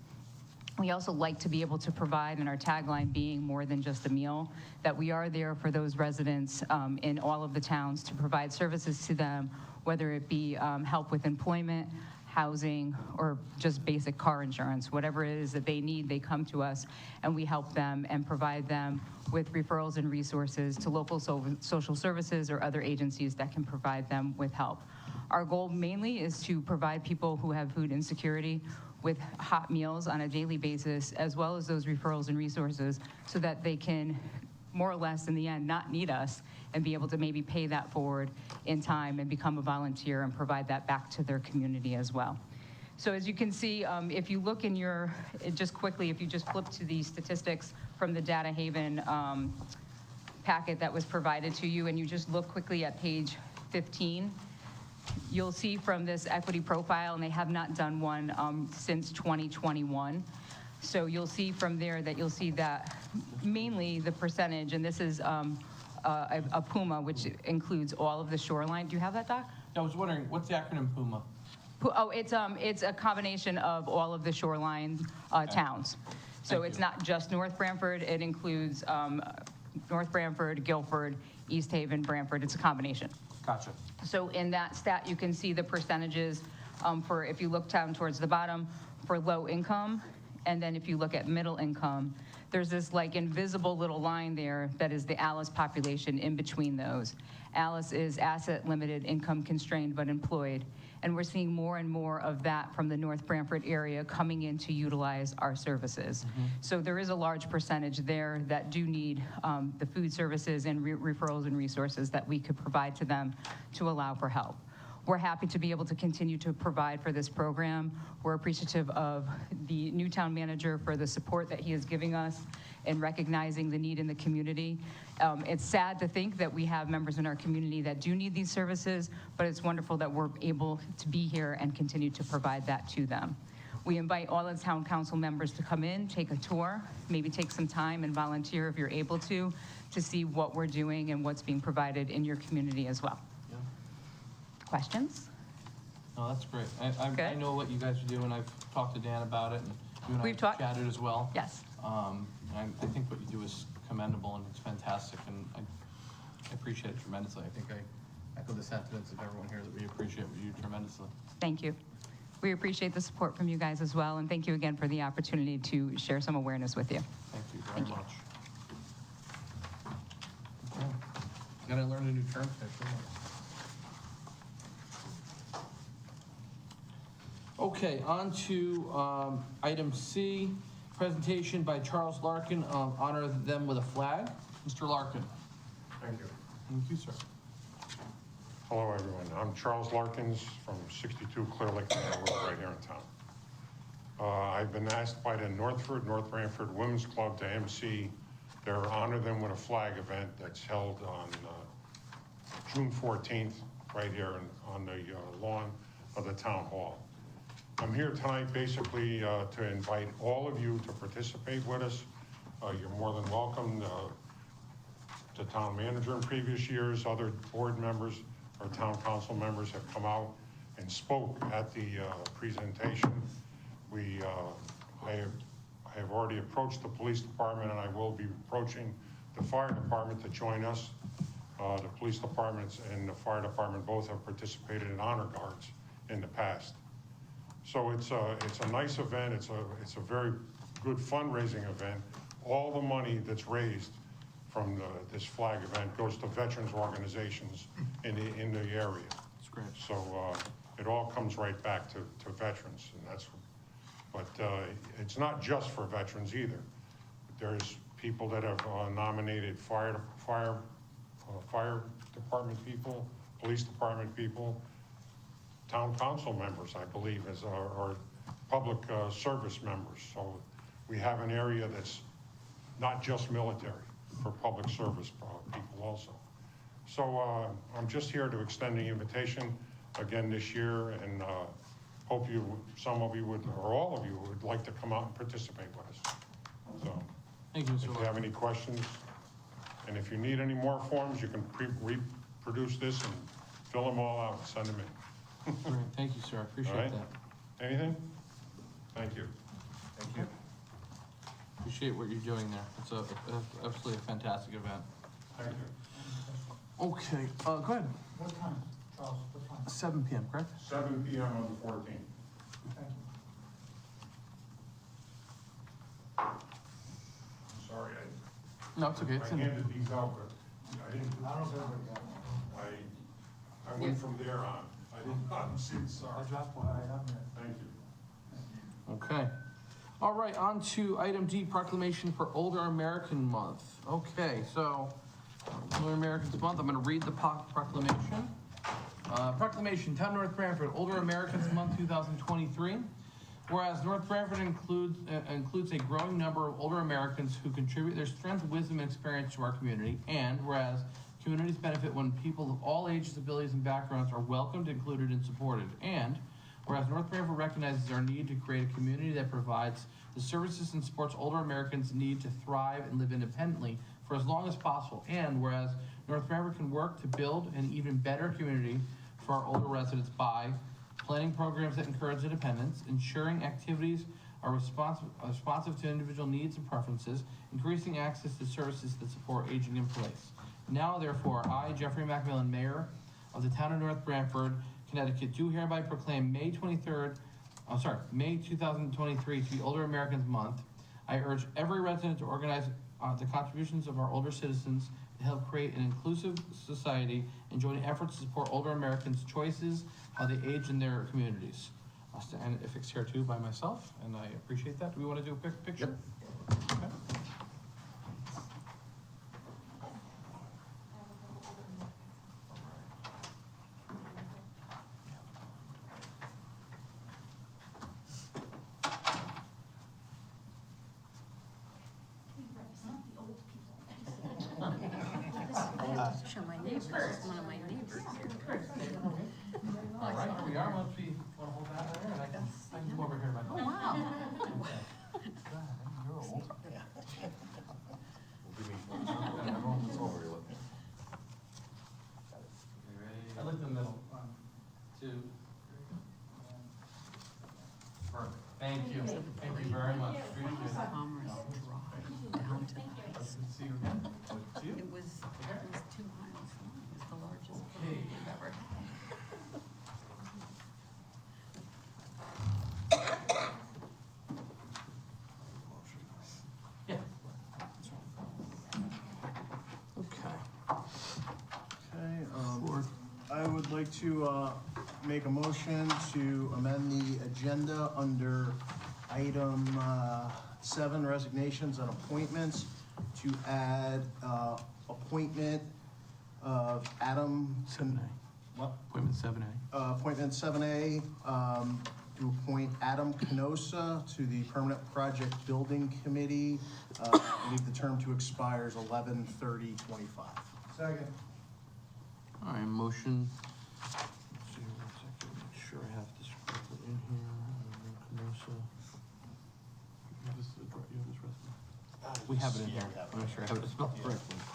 We also like to be able to provide, and our tagline being more than just a meal, that we are there for those residents in all of the towns to provide services to them, whether it be help with employment, housing, or just basic car insurance. Whatever it is that they need, they come to us and we help them and provide them with referrals and resources to local social services or other agencies that can provide them with help. Our goal mainly is to provide people who have food insecurity with hot meals on a daily basis, as well as those referrals and resources, so that they can more or less in the end not need us and be able to maybe pay that forward in time and become a volunteer and provide that back to their community as well. So as you can see, if you look in your, just quickly, if you just flip to the statistics from the Data Haven packet that was provided to you, and you just look quickly at page 15, you'll see from this equity profile, and they have not done one since 2021. So you'll see from there that you'll see that mainly the percentage, and this is a PUMA, which includes all of the shoreline. Do you have that, Doc? I was wondering, what's the acronym PUMA? Oh, it's a combination of all of the shoreline towns. So Thank it's you. not just North Branford, it includes North Branford, Guilford, East Haven, Branford. It's a combination. Gotcha. So in that stat, you can see the percentages for, if you look down towards the bottom, for low income, and then if you look at middle income, there's this like invisible little line there that is the Alice population in between those. Alice is asset limited, income constrained, but employed. And we're seeing more and more of that from the North Branford area coming in to utilize our services. So there is a large percentage there that do need the food services and referrals and resources that we could provide to them to allow for help. We're happy to be able to continue to provide for this program. We're appreciative of the new town manager for the support that he is giving us in recognizing the need in the community. It's sad to think that we have members in our community that do need these services, but it's wonderful that we're able to be here and continue to provide that to them. We invite all the town council members to come in, take a tour, maybe take some time and volunteer if you're able to see what we're doing and what's being provided in your community as well. Yeah. Questions? No, that's great. I Good. know what you guys are doing. I've talked to Dan about it, and you and We've I talked- chatted as well. Yes. I think what you do is commendable, and it's fantastic, and I appreciate it tremendously. I think I echo the sentiments of everyone here that we appreciate what you do tremendously. Thank you. We appreciate the support from you guys as well, and thank you again for the opportunity to share some awareness with you. Thank you very much. Okay. Gotta learn a new term today. Okay, on to item C, presentation by Charles Larkin of Honor Them with a Flag. Mr. Larkin. Thank you. Thank you, sir. Hello, everyone. I'm Charles Larkins from 62 Clear Lake Road right here in town. I've been asked by the North Branford Women's Club to MC their Honor Them with a Flag event that's held on June 14th, right here on the lawn of the town hall. I'm here tonight basically to invite all of you to participate with us. You're more than welcome. The town manager in previous years, other board members or town council members have come out and spoke at the presentation. I have already approached the police department, and I will be approaching the fire department to join us. The police departments and the fire department both have participated in honor guards in the past. So it's a nice event. It's a very good fundraising event. All the money that's raised from this flag event goes to veterans organizations in the area. That's great. So it all comes right back to veterans, and but it's not just for veterans either. There's people that have nominated fire department people, police department people, town council members, I believe, public service members. So we have an area that's not just military, for public service people also. So I'm just here to extend the invitation again this year, and hope some of you would, or all of you would like to come out and participate with us. So, Thank you, Mr. if you have any questions, and if you need any more forms, you can reproduce this and fill them all out and send them in. Great, thank you, sir, I appreciate All right. that. Anything? Thank you. Thank you. Appreciate what you're doing there. It's absolutely a fantastic event. Thank you. Okay, go ahead. What time, Charles, what time? 7 PM, correct? 7 PM on the 14th. Thank you. Sorry, No, it's okay. I It's in handed these out, but I didn't. I don't know if everybody got one. I went from there on. I didn't see it, sorry. I dropped one, I have it. Thank you. Okay. All right, on to item D, proclamation for Older American Month. Okay, so, Older Americans Month, I'm gonna read the proclamation. Proclamation, Town of North Branford, Older Americans Month 2023. Whereas North Branford includes a growing number of older Americans who contribute their strength, wisdom, and experience to our community. And whereas communities benefit when people of all ages, abilities, and backgrounds are welcomed, included, and supported. And whereas North Branford recognizes our need to create a community that provides the services and supports older Americans' need to thrive and live independently for as long as possible. And whereas North Branford can work to build an even better community for our older residents by planning programs that encourage independence, ensuring activities are responsive to individual needs and preferences, increasing access to services that support aging in place. Now, therefore, I, Jeffrey Macmillan, Mayor of the Town of North Branford, Connecticut, do hereby proclaim May 2023 to be Older Americans Month. I urge every resident to organize the contributions of our older citizens to help create an inclusive society and join efforts to support older Americans' choices how they age in their communities. I'll stand affixed here too by myself, and I appreciate that. Do we want to do a quick picture? Yep. Okay. Show my neighbors, one of my neighbors here. All right, here we are. Want to hold that there, and I can come over here. Oh, wow. You're old. Everyone's over here looking. I looked in the middle. 1, 2, 3. Perfect. Thank you. Thank you very much. Appreciate it. Commerce Drive down to Good to see you again. Good to see you. It was 2 miles long. It was the largest Okay. building we've ever had. Yeah. Okay. Okay, I would like to make a motion to amend the agenda under item 7, resignations and appointments, to add appointment of Adam. What? Appointment 7A. Appointment 7A, to appoint Adam Canosa to the Permanent Project Building Committee. Leave the term to expires 11/30/25. Second. All right, motion. Let's see, 1 second, make sure I have this correctly in here. Canosa. You have this resume? We have it in here. I'm not sure I have it spelled correctly. Canosa.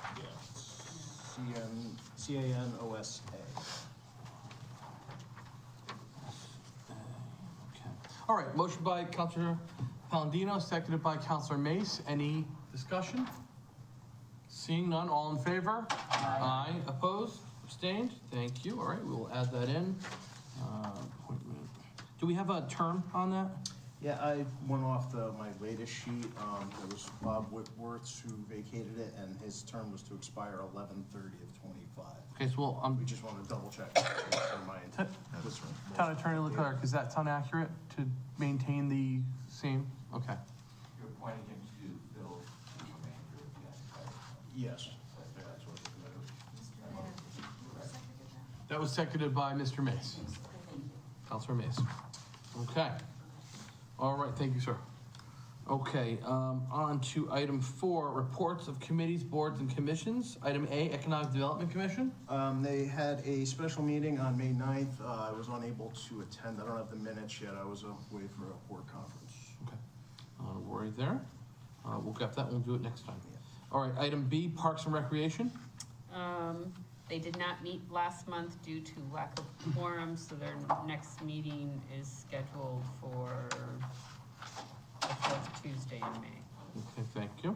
Okay. All right, motion by Councilor Palladino, seconded by Councilor Mace. Any discussion? Seeing none, all in favor? Aye. Opposed? Abstained? Thank you. All right, we will add that in. Appointment. Do we have a term on that? Yeah, I went off my latest sheet. It was Bob Whitworth who vacated it, and his term was to expire 11/30/25. Okay, so We just want to double check. Town Attorney Leclerc, is that sound accurate to maintain the same? Okay. You're appointing him to fill the remainder of the occupied. Yes. That's what That was seconded by Mr. Mace. Councilor Mace. Okay. All right, thank you, sir. Okay, on to item 4, reports of committees, boards, and commissions. Item A, Economic Development Commission. They had a special meeting on May 9th. I was unable to attend. I don't have the minutes yet. I was away for a board conference. Okay, not a worry there. We'll get that, we'll do it next time. All right, item B, Parks and Recreation. They did not meet last month due to lack of quorum, so their next meeting is scheduled for the 4th Tuesday in May. Okay, thank you.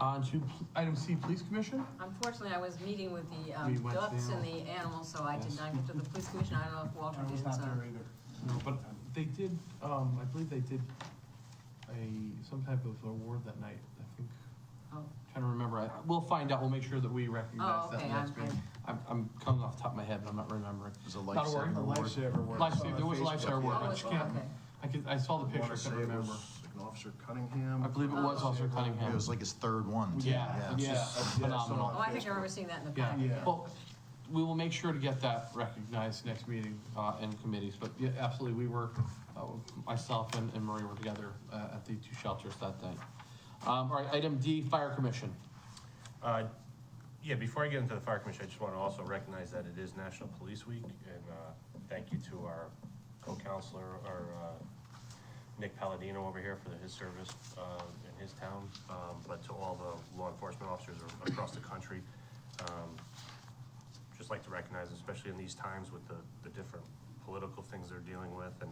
On to item C, Police Commission. Unfortunately, I was meeting with the We went to ducks the and the animals, so I did Yes. not get to the police commission. I don't know if Walter did. So. No, but they did, I believe they did some type of award that night, I think. Oh. Trying to remember. We'll find out. We'll make sure that we recognize Oh, that okay, next meeting. I'm coming off the top of my head, but I'm not remembering. It was a Not a worry. lifesaver award. Lifesaver, there was a lifesaver award. Oh, I it's just can't, okay. I saw the picture, I I want to couldn't say it remember. was like Officer Cunningham. I believe it was Officer Cunningham. It was like his third one. too. Yeah, it's yeah, just- phenomenal. Oh, I think I remember seeing that in the Yeah, packet. well, we will make sure to get that recognized next meeting, in committees, but yeah, absolutely, we were, myself and Marie were together, at the 2 shelters that day. All right, item D, Fire Commission. Yeah, before I get into the Fire Commission, I just want to also recognize that it is National Police Week, and thank you to our co-counselor, Nick Palladino over here for his service in his town, but to all the law enforcement officers across the country. Just like to recognize, especially in these times with the different political things they're dealing with, and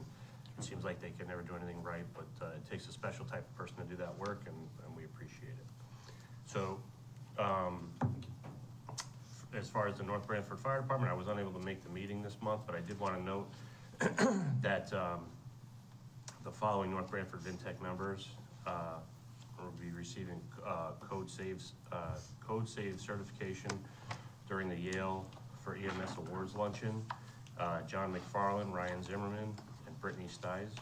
it seems like they can never do anything right, but it takes a special type of person to do that work, and we appreciate it. So, as far as the North Branford Fire Department, I was unable to make the meeting this month, but I did want to note that the following North Branford VinTech members will be receiving code save certification during the Yale for EMS Awards Luncheon. John McFarland, Ryan Zimmerman, and Brittany Stiles,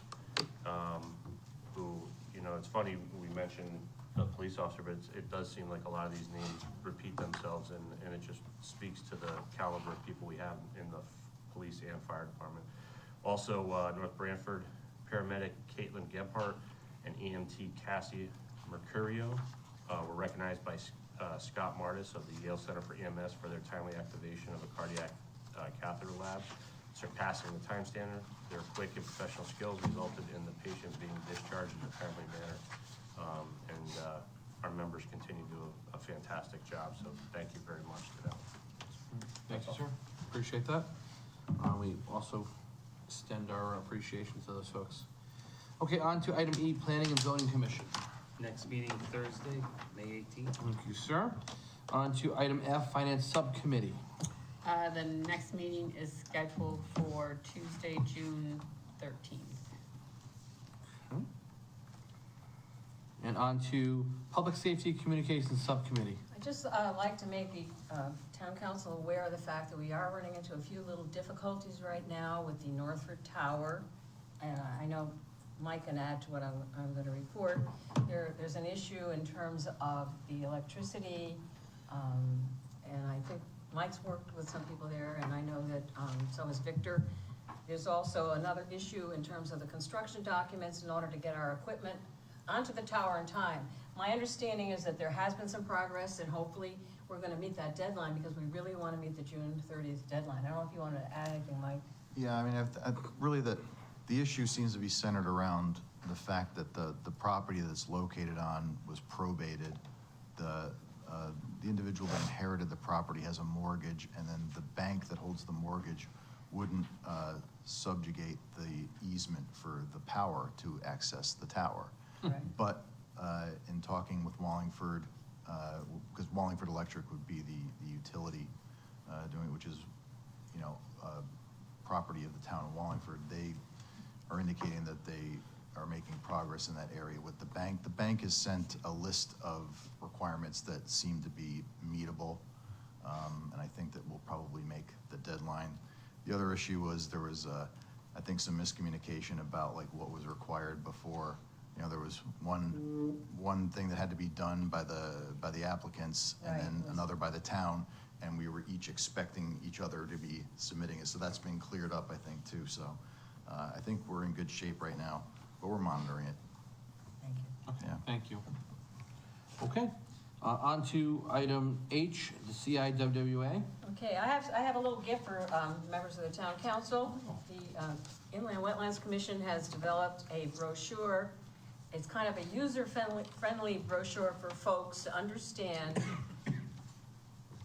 who, you know, it's funny we mentioned a police officer, but it does seem like a lot of these names repeat themselves, and it just speaks to the caliber of people we have in the police and fire department. Also, North Branford paramedic Caitlin Gebhardt and EMT Cassie Mercurio were recognized by Scott Martis of the Yale Center for EMS for their timely activation of a cardiac catheter lab, surpassing the time standard. Their quick and professional skills resulted in the patient being discharged in a timely manner. Our members continue to do a fantastic job, so thank you very much to them. Thank you, sir. Appreciate that. We also extend our appreciation to those folks. Okay, on to item E, Planning and Zoning Commission. Next meeting Thursday, May 18th. Thank you, sir. On to item F, Finance Subcommittee. The next meeting is scheduled for Tuesday, June 13th. Okay. And on to Public Safety Communications Subcommittee. I'd just like to make the town council aware of the fact that we are running into a few little difficulties right now with the Northford Tower. And I know Mike can add to what I'm going to report. There's an issue in terms of the electricity, and I think Mike's worked with some people there, and I know that so has Victor. There's also another issue in terms of the construction documents in order to get our equipment onto the tower in time. My understanding is that there has been some progress, and hopefully we're going to meet that deadline, because we really want to meet the June 30th deadline. I don't know if you want to add anything, Mike. Yeah, I mean, really the issue seems to be centered around the fact that the property that's located on was probated. The individual that inherited the property has a mortgage, and then the bank that holds the mortgage wouldn't subjugate the easement for the power to access the tower. Right. But in talking with Wallingford, because Wallingford Electric would be the utility doing it, which is, you know, property of the town of Wallingford, they are indicating that they are making progress in that area with the bank. The bank has sent a list of requirements that seem to be meetable, and I think that we'll probably make the deadline. The other issue was there was, I think, some miscommunication about like what was required before. You know, there was one thing that had to be done by the applicants, and then another by the town, and we were each expecting each other to be submitting it. So that's been cleared up, I think, too. So I think we're in good shape right now but we're monitoring it. Thank you. Okay, Yeah. thank you. Okay, on to item H, the CIWWA. Okay, I have a little gift for members of the town council. The Inland Wetlands Commission has developed a brochure. It's kind of a user-friendly brochure for folks to understand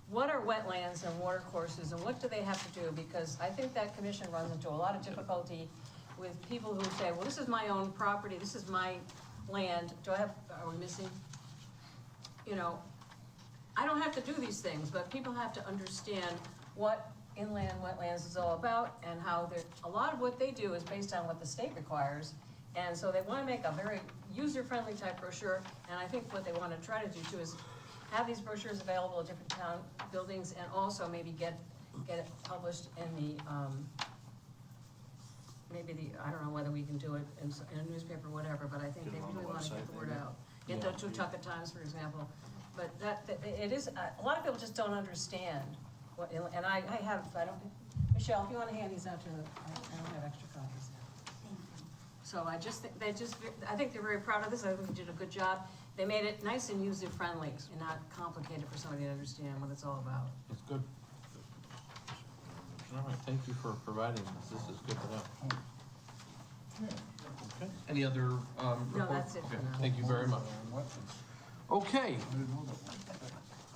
what are wetlands and water courses and what do they have to do? Because I think that commission runs into a lot of difficulty with people who say, well, this is my own property, this is my land. Are we missing? You know, I don't have to do these things, but people have to understand what inland wetlands is all about and how a lot of what they do is based on what the state requires. And so they want to make a very user-friendly type brochure, and I think what they want to try to do too is have these brochures available at different town buildings and also maybe get it published in the, I don't know whether we can do it in a newspaper or whatever, but I think they really want to get the word out. Get the Tutucket Times, for example. But it is, a lot of people just don't understand what, and I don't, Michelle, if you want to hand these out to I don't have extra copies now. So I just think, I think they're very proud of this. I think they did a good job. They made it nice and user-friendly and not complicated for somebody to understand what it's all about. It's good. All right, thank you for providing this. This is good to know. Okay, any other reports? No, that's it for Okay, now. thank you very much. Okay.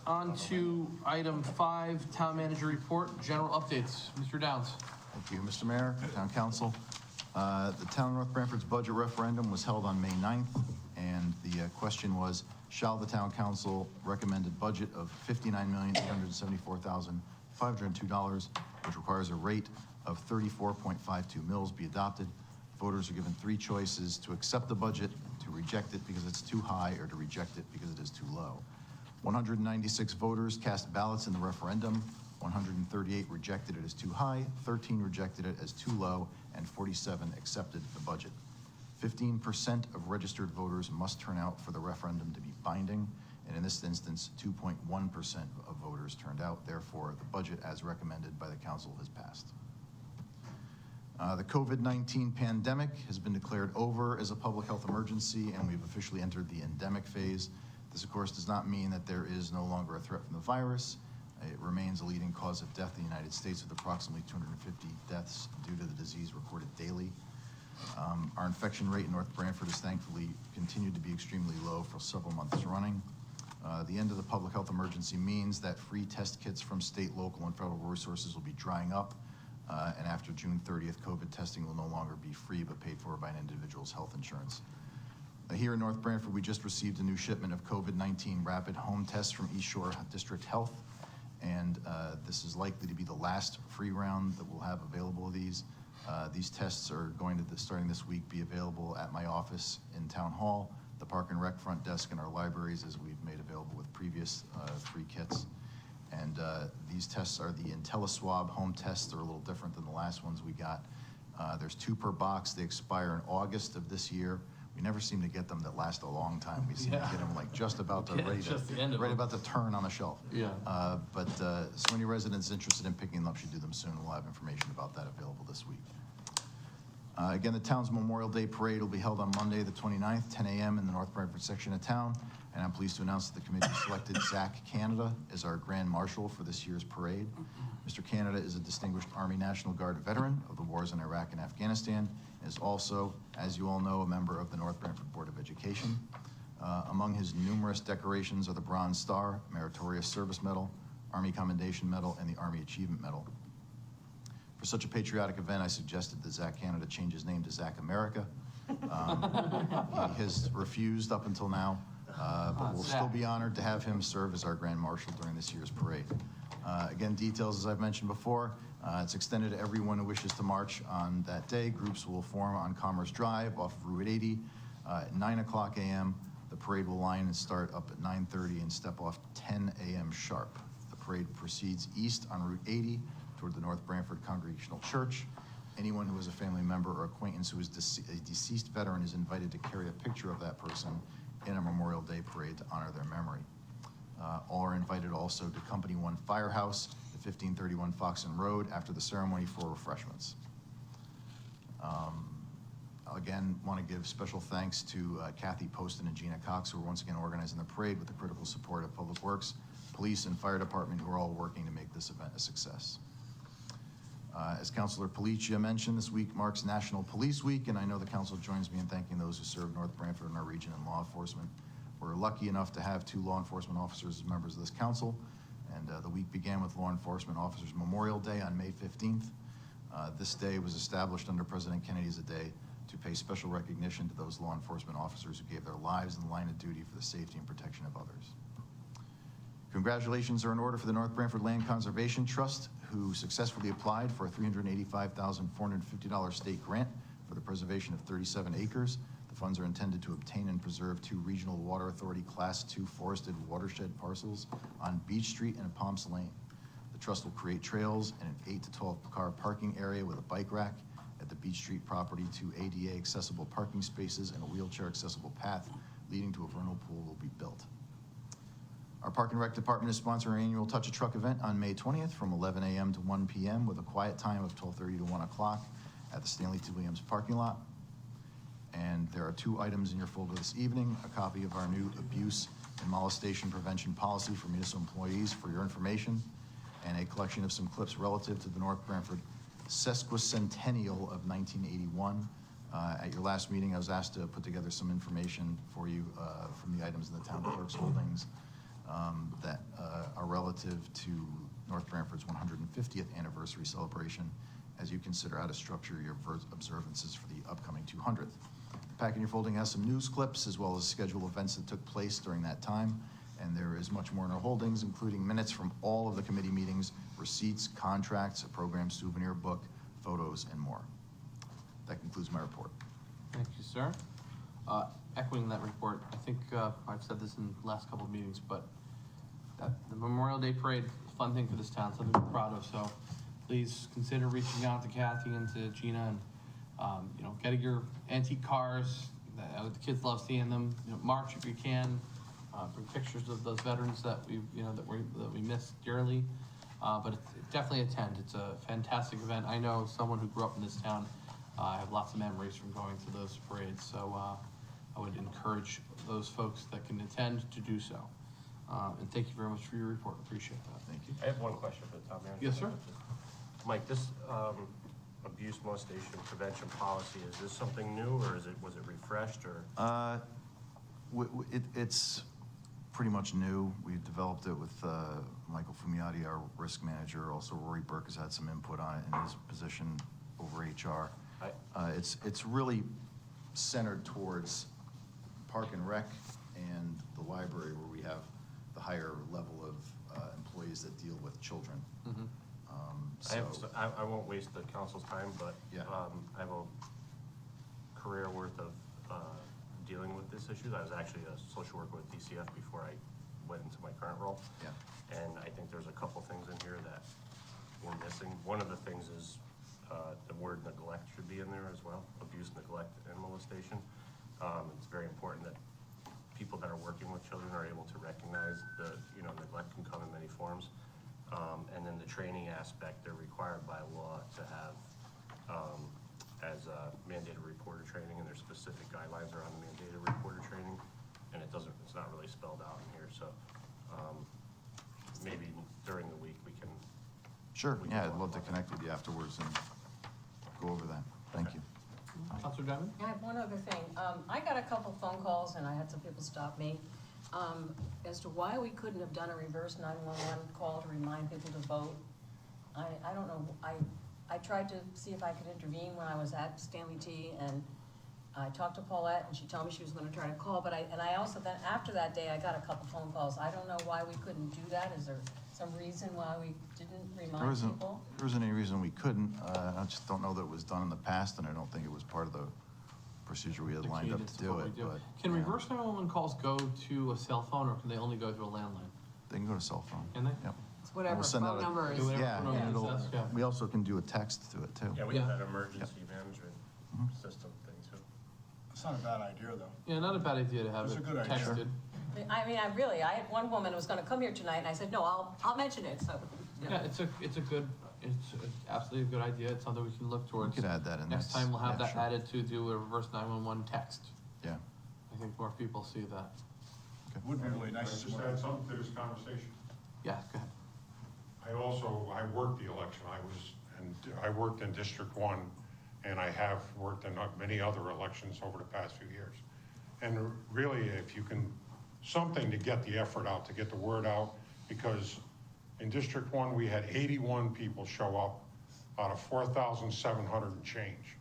On to item 5, Town Manager Report, General Updates. Mr. Downs. Thank you, Mr. Mayor, Town Council. The Town of North Branford's budget referendum was held on May 9th, and the question was, shall the Town Council recommended budget of $59,874,502, which requires a rate of 34.52 mils, be adopted? Voters are given 3 choices: to accept the budget, to reject it because it's too high, or to reject it because it is too low. 196 voters cast ballots in the referendum. 138 rejected it as too high, 13 rejected it as too low, and 47 accepted the budget. 15% of registered voters must turn out for the referendum to be binding, and in this instance, 2.1% of voters turned out. Therefore, the budget as recommended by the council has passed. The COVID-19 pandemic has been declared over as a public health emergency, and we've officially entered the endemic phase. This, of course, does not mean that there is no longer a threat from the virus. It remains a leading cause of death in the United States, with approximately 250 deaths due to the disease reported daily. Our infection rate in North Branford has thankfully continued to be extremely low for several months running. The end of the public health emergency means that free test kits from state, local, and federal resources will be drying up. And after June 30th, COVID testing will no longer be free but paid for by an individual's health insurance. Here in North Branford, we just received a new shipment of COVID-19 rapid home tests from East Shore District Health, and this is likely to be the last free round that we'll have available of these. These tests are going to, starting this week, be available at my office in Town Hall, the Park and Rec front desk, and our libraries, as we've made available with previous free kits. And these tests are the IntelliSwab home tests. They're a little different than the last ones we got. There's 2 per box. They expire in August of this year. We never seem to get them that last a long time. We seem to get them like just about to ready about to turn on the shelf. Yeah. But so any residents interested in picking them up should do them soon. We'll have information about that available this week. Again, the town's Memorial Day Parade will be held on Monday, the 29th, 10 a.m. in the North Branford section of town. And I'm pleased to announce that the committee selected Zach Canada as our Grand Marshal for this year's parade. Mr. Canada is a distinguished Army National Guard veteran of the wars in Iraq and Afghanistan, and is also, as you all know, a member of the North Branford Board of Education. Among his numerous decorations are the Bronze Star, Meritorious Service Medal, Army Commendation Medal, and the Army Achievement Medal. For such a patriotic event, I suggested that Zach Canada change his name to Zach America. He has refused up until now, but we'll still be honored to have him serve as our Grand Marshal during this year's parade. Again, details, as I've mentioned before, it's extended to everyone who wishes to march on that day. Groups will form on Commerce Drive off of Route 80 at 9 o'clock a.m. The parade will line and start up at 9:30 and step off 10 a.m. sharp. The parade proceeds east on Route 80 toward the North Branford Congregational Church. Anyone who is a family member or acquaintance who is a deceased veteran is invited to carry a picture of that person in a Memorial Day parade to honor their memory. All are invited also to Company 1 Firehouse at 1531 Foxen Road after the ceremony for refreshments. Again, want to give special thanks to Kathy Poston and Gina Cox, who are once again organizing the parade with the critical support of Public Works, Police, and Fire Department, who are all working to make this event a success. As Councilor Palicia mentioned, this week marks National Police Week, and I know the council joins me in thanking those who serve North Branford and our region in law enforcement. We're lucky enough to have 2 law enforcement officers as members of this council, and the week began with Law Enforcement Officers Memorial Day on May 15th. This day was established under President Kennedy as a day to pay special recognition to those law enforcement officers who gave their lives in the line of duty for the safety and protection of others. Congratulations are in order for the North Branford Land Conservation Trust, who successfully applied for a $385,450 state grant for the preservation of 37 acres. The funds are intended to obtain and preserve 2 Regional Water Authority Class 2 forested watershed parcels on Beach Street and Pomps Lane. The trust will create trails and an 8 to 12 car parking area with a bike rack at the Beach Street property. 2 ADA accessible parking spaces and a wheelchair accessible path leading to a vernal pool will be built. Our Park and Rec Department is sponsoring our annual Touch a Truck event on May 20th from 11 a.m. to 1 p.m. with a quiet time of 12:30 to 1 o'clock at the Stanley T. Williams parking lot. And there are 2 items in your folder this evening: a copy of our new abuse and molestation prevention policy for municipal employees for your information, and a collection of some clips relative to the North Branford sesquicentennial of 1981. At your last meeting, I was asked to put together some information for you from the items in the town clerk's holdings that are relative to North Branford's 150th anniversary celebration as you consider how to structure your observances for the upcoming 200th. The pack in your folding has some news clips as well as scheduled events that took place during that time, and there is much more in our holdings, including minutes from all of the committee meetings, receipts, contracts, a program souvenir book, photos, and more. That concludes my report. Thank you, sir. Echoing that report, I think I've said this in the last couple of meetings, but the Memorial Day Parade, fun thing for this town, something we're proud of. So please consider reaching out to Kathy and to Gina, and getting your antique cars. The kids love seeing them. March if you can. Bring pictures of those veterans that we miss dearly. But definitely attend. It's a fantastic event. I know someone who grew up in this town. I have lots of memories from going to those parades. So I would encourage those folks that can attend to do so. And thank you very much for your report. Appreciate that. Thank you. I have one question for the town manager. Yes, sir. Mike, this abuse molestation prevention policy, is this something new, or was it refreshed, or? It's pretty much new. We've developed it with Michael Fumiati, our risk manager. Also, Rory Burke has had some input on it in his position over HR. It's really centered towards Park and Rec and the library, where we have the higher level of employees that deal with children. Mm-hmm. I won't waste the council's time, but Yeah. I have a career worth of dealing with this issue. I was actually a social worker with DCF before I went into my current role. Yeah. And I think there's a couple things in here that we're missing. One of the things is the word neglect should be in there as well, abuse, neglect, and molestation. It's very important that people that are working with children are able to recognize the, neglect can come in many forms. And then the training aspect, they're required by law to have as mandated reporter training, and there's specific guidelines around the mandated reporter training, and it's not really spelled out in here. So maybe during the week we can. Sure, yeah, I'd love to connect with you afterwards and go over that. Thank you. Councilor Diamond? I have one other thing. I got a couple phone calls, and I had some people stop me, as to why we couldn't have done a reverse 911 call to remind people to vote. I don't know. I tried to see if I could intervene when I was at Stanley T, and I talked to Paulette, and she told me she was gonna try to call, but I also, then after that day, I got a couple phone calls. I don't know why we couldn't do that. Is there some reason why we didn't remind people? There isn't any reason we couldn't. I just don't know that it was done in the past, and I don't think it was part of the procedure we had lined up to do it. But, Can reverse 911 calls go to a cell phone, or can they only go to a landline? They can go to cell phone. Can they? Yep. It's whatever We'll send phone out number is. Yeah, phone number it'll- is, yeah. we also can do a text to it too. Yeah, we have that emergency management system thing too. It's not a bad idea, though. Yeah, not a bad idea to have It's it a good idea. texted. I had one woman who was gonna come here tonight, and I said, no, I'll mention it, so. Yeah, it's a good It's absolutely a good idea. It's something we can look We towards. could add that in. Next time we'll have Yeah, that sure. added to do a reverse 911 text. Yeah. I think more people see that. Would be really nice. Just add something to this conversation. Yeah, go ahead. I worked the election. I worked in District 1, and I have worked in many other elections over the past few years. And really, if you can, something to get the effort out, to get the word out, because in District 1, we had 81 people show up out of 4,700 and change.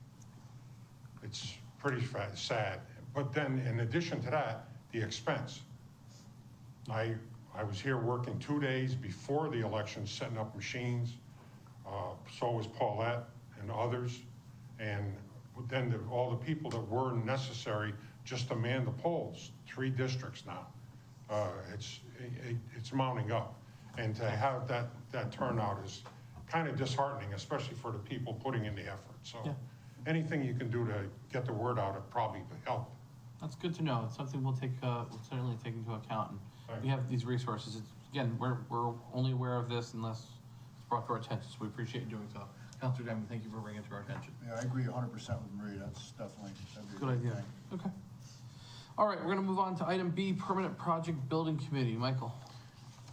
It's pretty sad. But then, in addition to that, the expense. I was here working 2 days before the election, setting up machines. So was Paulette and others. And then all the people that were necessary just to man the polls, 3 districts now. It's mounting up. And to have that turnout is kind of disheartening, especially for the people putting in the effort. So anything you can do to get the word out, it probably would help. That's good to know. It's something we'll certainly take into account. And we have these resources. Again, we're only aware of this unless it's brought to our attention, so we appreciate you doing so. Councilor Diamond, thank you for bringing it to our attention. Yeah, I agree 100% with Marie. That'd be a Good idea. thing. Okay. All right, we're gonna move on to item B, Permanent Project Building Committee. Michael.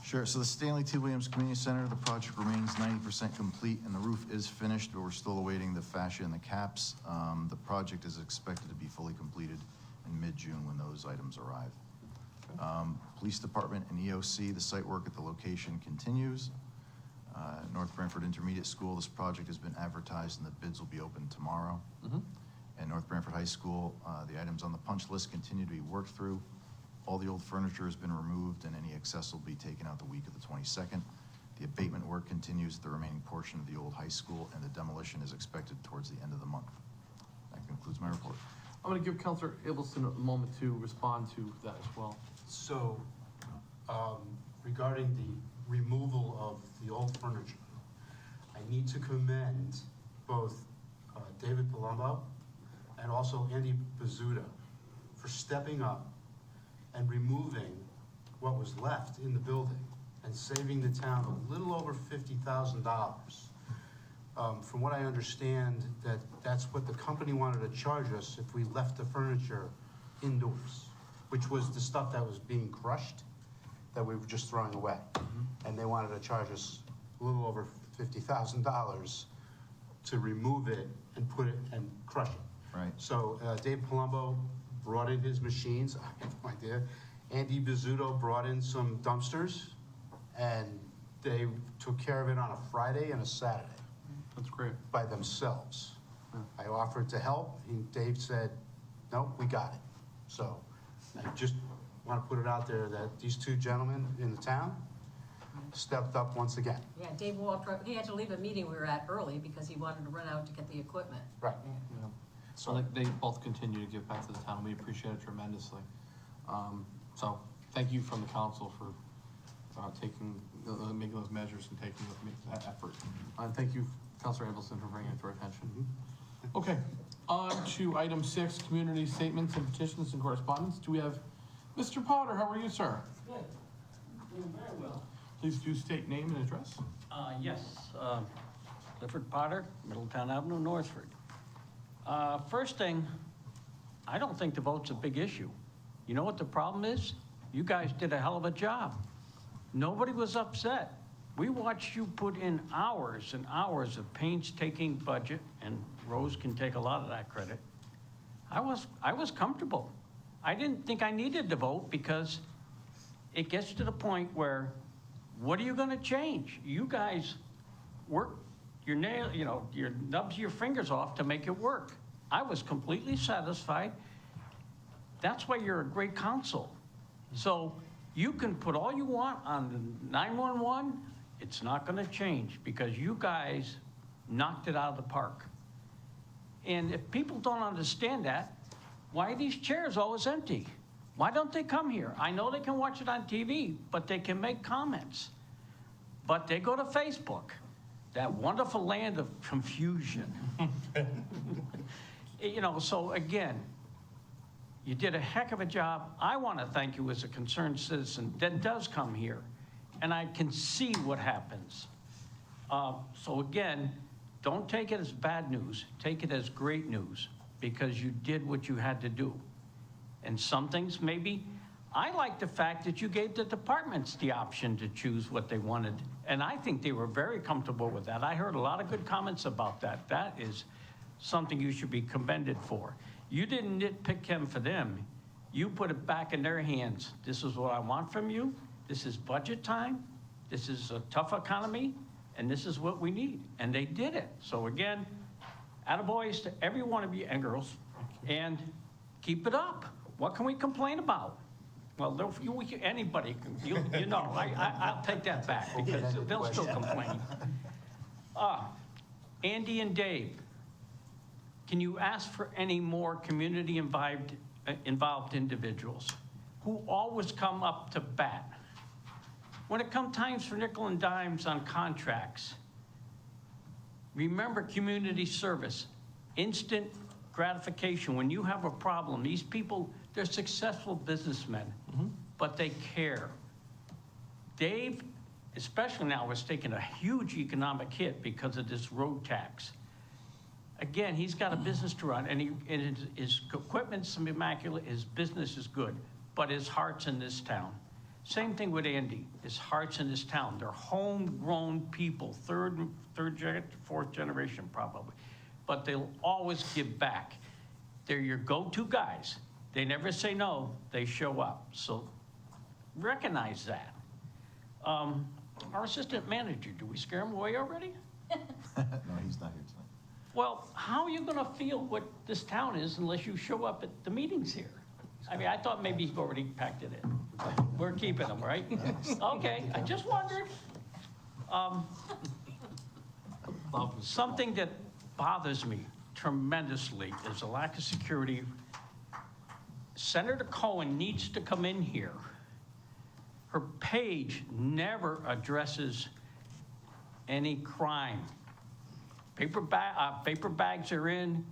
Sure, so the Stanley T. Williams Community Center, the project remains 90% complete and the roof is finished, but we're still awaiting the fascia and the caps. The project is expected to be fully completed in mid-June when those items arrive. Police Department and EOC, the site work at the location continues. North Branford Intermediate School, this project has been advertised and the bids will be open tomorrow. And North Branford High School, the items on the punch list continue to be worked through. All the old furniture has been removed and any excess will be taken out the week of the 22nd. The abatement work continues at the remaining portion of the old high school and the demolition is expected towards the end of the month. That concludes my report. I'm gonna give Councilor Abelson a moment to respond to that as well. So, regarding the removal of the old furniture, I need to commend both David Palumbo and also Andy Bizzuto for stepping up and removing what was left in the building and saving the town a little over $50,000. From what I understand, that's what the company wanted to charge us if we left the furniture indoors, which was the stuff that was being crushed that we were just throwing away. And they wanted to charge us a little over $50,000 to remove it and put it and crush it. Right. So Dave Palumbo brought in his machines. I have no idea. Andy Bizzuto brought in some dumpsters, and they took care of it on a Friday and a Saturday. That's great. By themselves. I offered to help, and Dave said, no, we got it. So I just want to put it out there that these 2 gentlemen in the town stepped up once again. Yeah, Dave walked right, he had to leave a meeting we were at early because he wanted to run out to get the equipment. Right. Yeah. So they both continue to give back to the town. We appreciate it tremendously. So thank you from the council for making those measures and taking that effort. And thank you, Councilor Abelson, for bringing it to our attention. Okay, on to item 6, community statements and petitions and correspondence. Do we have Mr. Potter? How are you, sir? Good. Doing very well. Please do state name and address. Yes, Clifford Potter, Middletown Avenue, Northford. First thing, I don't think the vote's a big issue. You know what the problem is? You guys did a hell of a job. Nobody was upset. We watched you put in hours and hours of painstaking budget, and Rose can take a lot of that credit. I was comfortable. I didn't think I needed to vote because it gets to the point where, what are you gonna change? You guys work your nail, your nubs of your fingers off to make it work. I was completely satisfied. That's why you're a great council. So you can put all you want on the 911, it's not gonna change because you guys knocked it out of the park. And if people don't understand that, why are these chairs always empty? Why don't they come here? I know they can watch it on TV, but they can make comments. But they go to Facebook, that wonderful land of confusion. So again, you did a heck of a job. I want to thank you as a concerned citizen that does come here, and I can see what happens. So again, don't take it as bad news, take it as great news, because you did what you had to do. And some things maybe, I like the fact that you gave the departments the option to choose what they wanted. And I think they were very comfortable with that. I heard a lot of good comments about that. That is something you should be commended for. You didn't nitpick him for them. You put it back in their hands. This is what I want from you. This is budget time. This is a tough economy. And this is what we need. And they did it. So again, attaboys to every one of you and girls. And keep it up. What can we complain about? Well, anybody can, you know, I'll take that back because they'll still complain. Andy and Dave, can you ask for any more community involved individuals who always come up to bat? When it comes times for nickel and dimes on contracts, remember community service, instant gratification. When you have a problem, these people, they're successful businessmen, but they care. Dave, especially now, is taking a huge economic hit because of this road tax. Again, he's got a business to run, and his equipment's immaculate, his business is good, but his heart's in this town. Same thing with Andy, his heart's in this town. They're homegrown people, fourth generation probably, but they'll always give back. They're your go-to guys. They never say no, they show up. So recognize that. Our assistant manager, do we scare him away already? No, he's not here tonight. Well, how are you gonna feel what this town is unless you show up at the meetings here? I mean, I thought maybe you've already packed it in. We're keeping them, right? Okay, I just wondered. Something that bothers me tremendously is the lack of security. Senator Cohen needs to come in here. Her page never addresses any crime. Paper bags are in.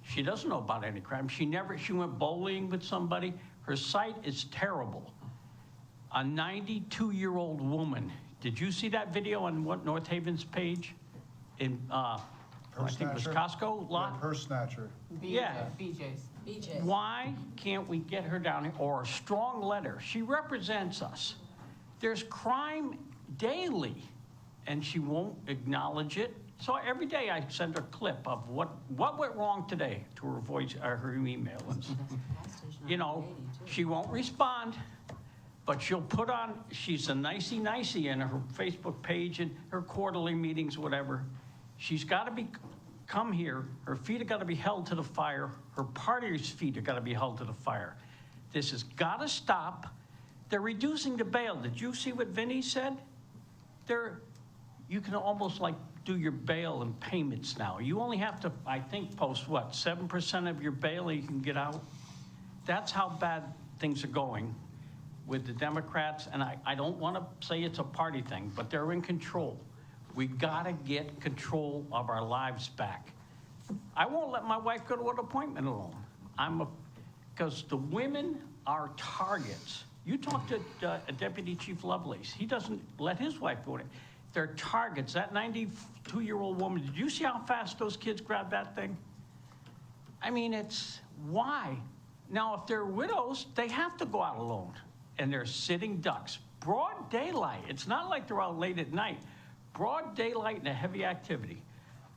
She doesn't know about any crime. She went bowling with somebody. Her site is terrible. A 92-year-old woman. Did you see that video on what North Haven's page? In, I think it was Costco lot? Yeah, purse snatcher. Yeah. BJ's. Why can't we get her down here, or a strong letter? She represents us. There's crime daily, and she won't acknowledge it. So every day I send her a clip of what went wrong today to her voice or her email. You know, she won't respond, but she'll put on, she's a nicey in her Facebook page and her quarterly meetings, whatever. She's got to come here. Her feet have got to be held to the fire. Her party's feet have got to be held to the fire. This has got to stop. They're reducing the bail. Did you see what Vinny said? You can almost like do your bail in payments now. You only have to, I think, post what, 7% of your bail and you can get out? That's how bad things are going with the Democrats. And I don't want to say it's a party thing, but they're in control. We gotta get control of our lives back. I won't let my wife go to an appointment alone. Because the women are targets. You talk to Deputy Chief Lovelace. He doesn't let his wife go in. They're targets. That 92-year-old woman, did you see how fast those kids grabbed that thing? I mean, it's why? Now, if they're widows, they have to go out alone. And they're sitting ducks. Broad daylight. It's not like they're out late at night. Broad daylight and a heavy activity.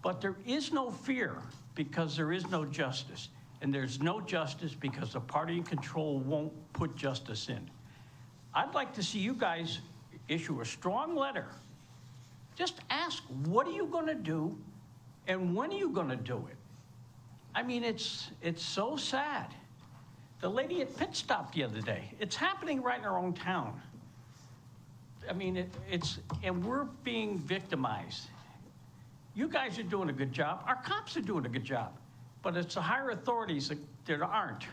But there is no fear because there is no justice. And there's no justice because the party in control won't put justice in. I'd like to see you guys issue a strong letter. Just ask, what are you going to do and when are you going to do it? I mean, it's so sad. The lady at Pit Stop the other day, it's happening right in our own town. I mean, and we're being victimized. You guys are doing a good job. Our cops are doing a good job. But it's the higher authorities that aren't.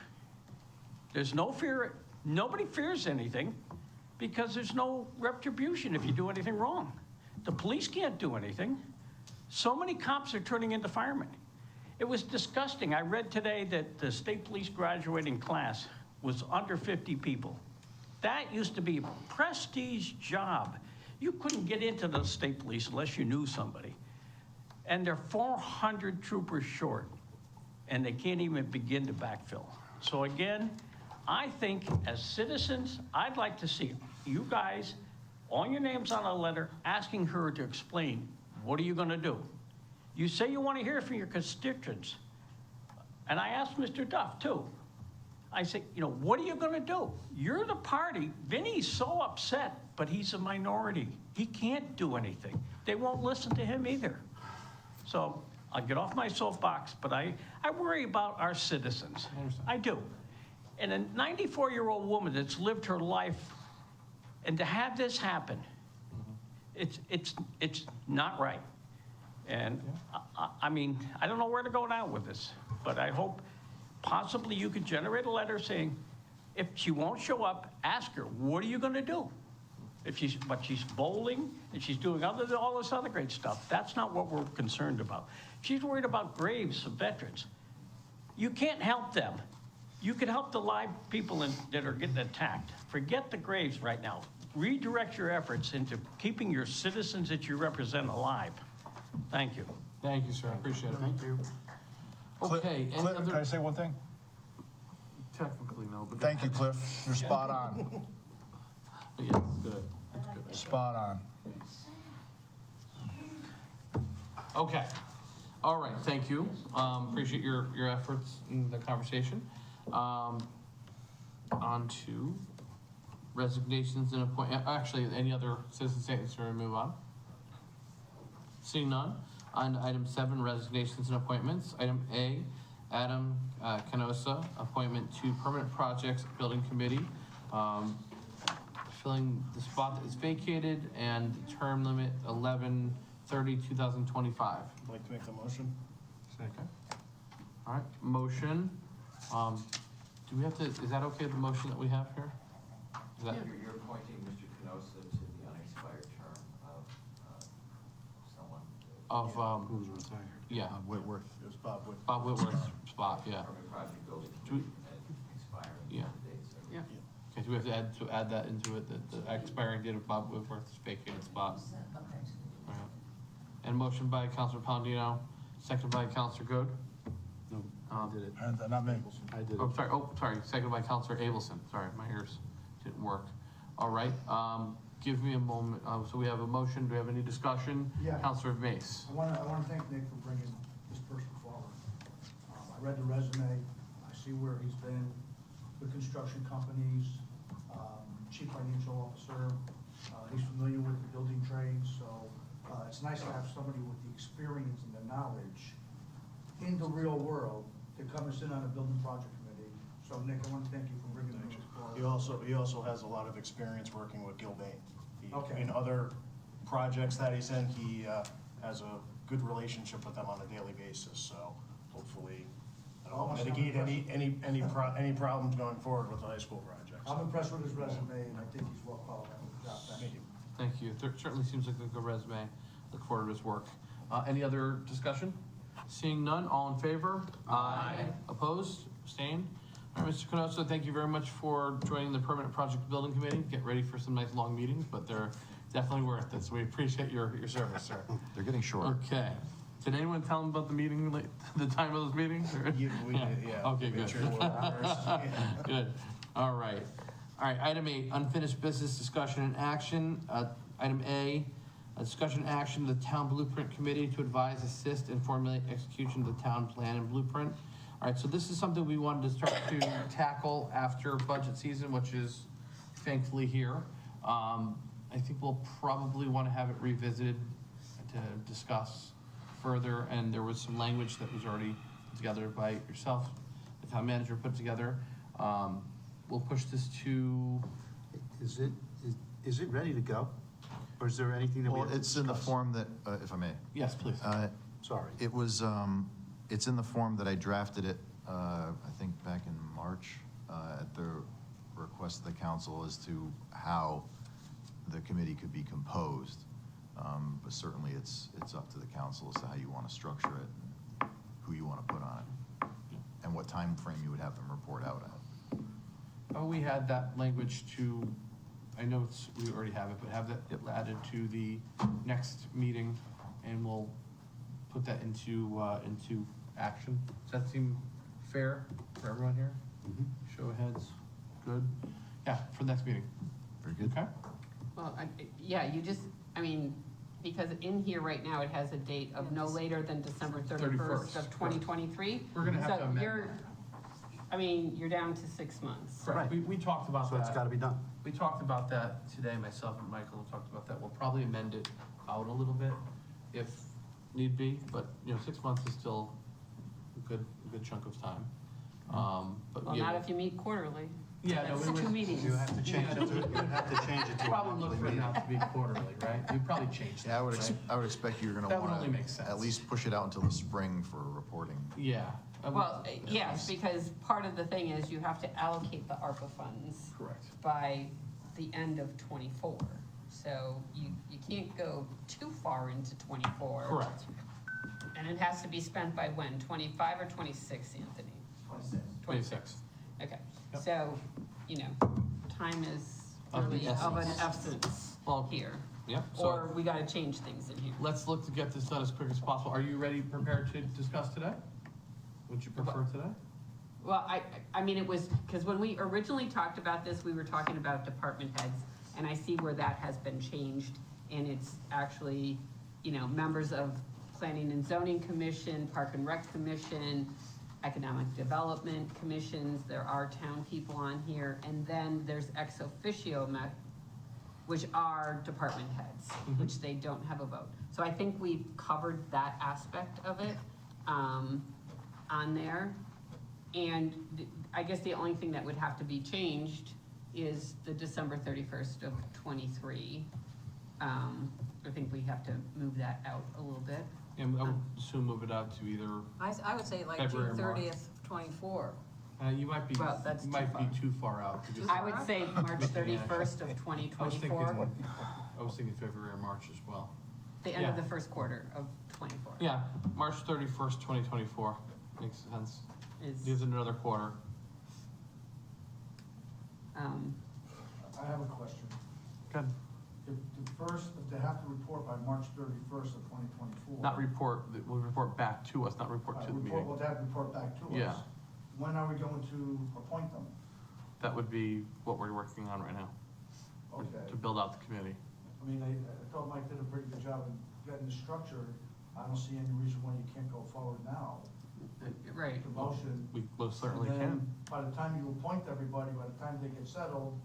There's no fear. Nobody fears anything because there's no retribution if you do anything wrong. The police can't do anything. So many cops are turning into firemen. It was disgusting. I read today that the state police graduating class was under 50 people. That used to be a prestige job. You couldn't get into the state police unless you knew somebody. And they're 400 troopers short, and they can't even begin to backfill. So again, I think as citizens, I'd like to see you guys, all your names on a letter, asking her to explain, what are you gonna do? You say you wanna hear from your constituents. And I asked Mr. Duff too. I said, what are you gonna do? You're the party. Vinny's so upset, but he's a minority. He can't do anything. They won't listen to him either. So I'll get off my soapbox, but I worry about our citizens. I do. And a 94-year-old woman that's lived her life, and to have this happen, it's not right. And I mean, I don't know where to go now with this, but I hope possibly you could generate a letter saying, if she won't show up, ask her, what are you gonna do? But she's bowling and she's doing all this other great stuff. That's not what we're concerned about. She's worried about graves of veterans. You can't help them. You can help the live people that are getting attacked. Forget the graves right now. Redirect your efforts into keeping your citizens that you represent alive. Thank you. Thank you, sir. I appreciate it. Thank you. Okay, any Cliff, other? can I say one thing? Technically, no, but. Thank you, Cliff. You're spot on. Yes, good. That's good. Spot on. Okay. All right, thank you. Appreciate your efforts in the conversation. On to resignations and actually, any other citizen statements before we move on? Seeing none. On to item 7, resignations and appointments. Item A, Adam Canosa, appointment to Permanent Projects Building Committee. Filling the spot that is vacated and term limit 11/30/2025. I'd like to make the motion. Second. All right, motion. Do we have to, is that okay, the motion that we have here? Is that? You're appointing Mr. Canosa to the unexpired term of someone. Of, Who's retired? yeah. Whitworth. It was Bob Whitworth. Bob Whitworth's spot, yeah. Permanent project building Do we- expiring Yeah. the date, so. Yeah. Okay, do we have to add that into it, that the expiring date of Bob Whitworth's vacated spot? All right. And motion by Counselor Palladino, seconded by Counselor Goode. No, I did it. And not me. I did it. Oh, sorry, seconded by Counselor Abelson. Sorry, my ears didn't work. All right, give me a moment. So we have a motion. Do we have any discussion? Yeah. Counselor Mace. I want to thank Nick for bringing this person forward. I read the resume, I see where he's been with construction companies, chief financial officer. He's familiar with the building trades, so it's nice to have somebody with the experience and the knowledge in the real world to come and sit on a building project committee. So Nick, I want to thank you for bringing this forward. He also has a lot of experience working with Gilbane. Okay. In other projects that he's in, he has a good relationship with them on a daily basis, so hopefully that'll mitigate any problems going forward with the high school projects. I'm impressed with his resume, and I think he's well qualified for the job. Thank you. Thank you. Certainly seems like a good resume. Look forward to his work. Any other discussion? Seeing none, all in favor? Aye. Opposed? Abstained? All right, Mr. Canosa, thank you very much for joining the Permanent Project Building Committee. Get ready for some nice long meetings, but they're definitely worth it, so we appreciate your service, sir. They're getting short. Okay. Did anyone tell them about the meeting, the time of those meetings? or- We did, yeah. Okay, Made good. sure we're rehearsed. Good. All right. All right, item 8, unfinished business discussion and action. Item A, a discussion action, the town blueprint committee to advise, assist, and formulate execution of the town plan and blueprint. All right, so this is something we wanted to start to tackle after budget season, which is thankfully here. I think we'll probably want to have it revisited to discuss further, and there was some language that was already put together by yourself, the town manager put together. We'll push this to. Is it ready to go? Or is there anything that we have to It's in the discuss? form that, if I may. Yes, please. Sorry. It was, it's in the form that I drafted it, I think back in March, at the request of the council as to how the committee could be composed. But certainly it's up to the council as to how you want to structure it, and who you want to put on it, and what time frame you would have them report out at. We had that language to I know we already have it, but have that added to the next meeting, and we'll put that into action. Does that seem fair for everyone here? Show of heads, good? Yeah, for the next meeting. Very good. Okay? Well, yeah, you just, I mean, because in here right now, it has a date of no later than December 31st of 2023. We're gonna have to amend So you're, I mean, you're down to 6 months. Correct. We talked about that. So it's gotta be done. We talked about that today, myself and Michael have talked about that. We'll probably amend it out a little bit if need be, but, 6 months is still a good chunk of time. But Well, yeah. not if you meet quarterly. Yeah, no, That's we would. 2 meetings. You have to change it to a Probably look monthly for it meeting. not to be quarterly, right? You'd probably change that, Yeah, right? I would expect you're gonna That would wanna only make sense. at least push it out until the spring for reporting. Yeah. Well, yes, because part of the thing is you have to allocate the ARPA funds Correct. by the end of '24. So you can't go too far into '24. Correct. And it has to be spent by when, 25 or 26, Anthony? 26. 26. Okay, Yep. so, time is Of the really of an essence. essence Well, here. Yep. Or we gotta change things in here. Let's look to get this done as quick as possible. Are you ready, prepared to discuss today? Would you prefer today? Well, I mean, it was, because when we originally talked about this, we were talking about department heads, and I see where that has been changed, and it's actually, members of Planning and Zoning Commission, Park and Rec Commission, Economic Development Commissions, there are town people on here, and then there's ex officio, which are department heads, which they don't have a vote. So I think we've covered that aspect of it, on there. And I guess the only thing that would have to be changed is the December 31st of '23. I think we have to move that out a little bit. And I would soon move it out to either, I would say like February or June March. 30th, '24. you might be, Well, that's too might far. be too far out. to just- I would say March 31st of I was 2024, thinking February or March as well. the end of yeah. the first quarter of '24. Yeah, March 31st, 2024, makes sense. Is, Gives it another quarter. I have a question. Good. If they have to report by March 31st of 2024. Not report, will report back to us, not report to the meeting. Well, they have to report back to us. Yeah. When are we going to appoint them? That would be what we're working on right now, Okay. to build out the committee. I mean, I thought Mike did a pretty good job in getting the structure. I don't see any reason why you can't go forward now. right. The motion. We most certainly And then can. by the time you appoint everybody, by the time they get settled,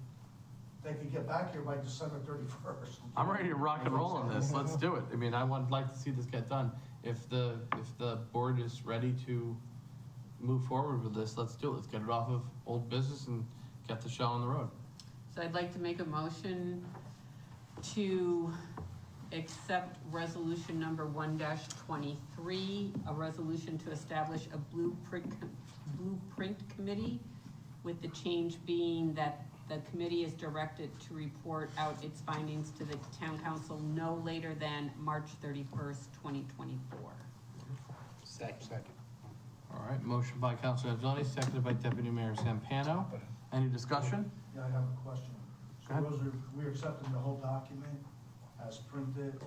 they could get back here by December 31st. I'm ready to rock and roll on this, let's do it. I mean, I would like to see this get done. If the board is ready to move forward with this, let's do it. Let's get it off of old business and get the show on the road. So I'd like to make a motion to accept resolution number 1-23, a resolution to establish a blueprint committee, with the change being that the committee is directed to report out its findings to the town council no later than March 31st, 2024. Second. All right, motion by Councilor Angeloni, seconded by Deputy Mayor Zampano. Any discussion? Yeah, I have a question. So Go ahead. we're accepting the whole document as printed,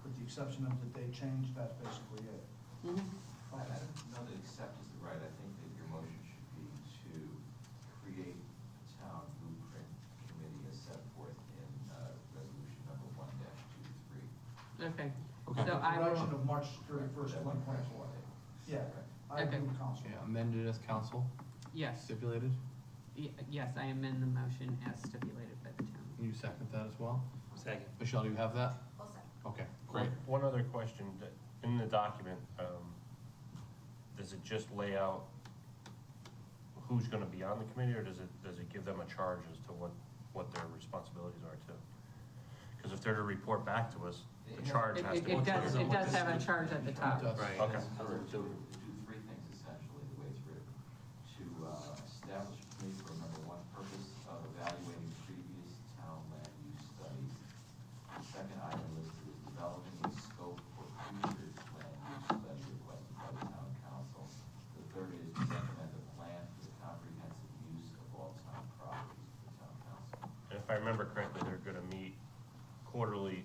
with the exception of the date change, that's basically it. Mhm. I don't know that accept is the right, I think that your motion should be to create a town blueprint committee as set forth in resolution number 1-23. Okay, Okay. so I Correction will, of March 31st, 2024. Yeah, I agree with council. Yeah, amended as council yes, stipulated. yes, I amend the motion as stipulated by the town. Can you second that as well? Second. Michelle, do you have that? I'll second. Okay, great. One other question, that in the document, does it just lay out who's gonna be on the committee, or does it give them a charge as to what their responsibilities are too? Because if they're to report back to us, the charge has to be. It does have a charge at the top. It does. Okay. To do three things essentially, the way it's written. To establish a committee for number one purpose of evaluating previous town land use studies. The second item listed is developing a scope for future land use study requested by the town council. The third is to recommend a plan for the comprehensive use of all town properties to the town council. And if I remember correctly, quarterly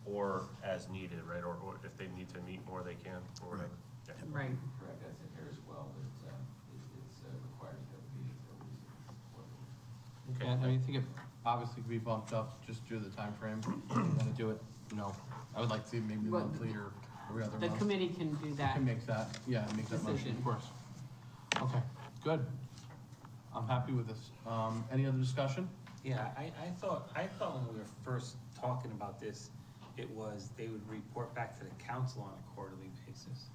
or as needed, right? Or if they need to meet more, they can, or whatever. Yeah. Right. Correct, that's in here as well, that it's required to have a meeting at least quarterly. And I mean, I think it obviously could be bumped up just due to the timeframe. If you want to do it, I would like to see maybe Well, monthly or every other The month. committee can do that. Can make that, make that motion, Decision. of course. Okay, good. I'm happy with this. Any other discussion? Yeah, I thought when we were first talking about this, it was they would report back to the council on a quarterly basis.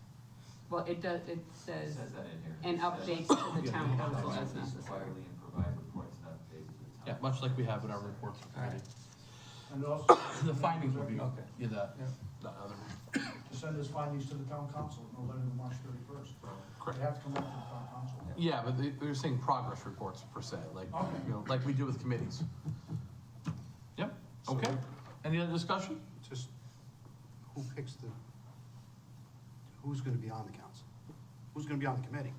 Well, it does, it says, Says that in here. and updates to the town council as Please necessary. quietly and provide reports and updates to the Yeah, town. much like we have in our reports. already. And also. The findings will be, Okay. the other. To send his findings to the town council no later than March 31st. Correct. They have to come up to the town council. Yeah, but they're saying progress reports per se, like, like we do with committees. Yep, okay. Any other discussion? Just, who picks who's gonna be on the council? Who's gonna be on the committee?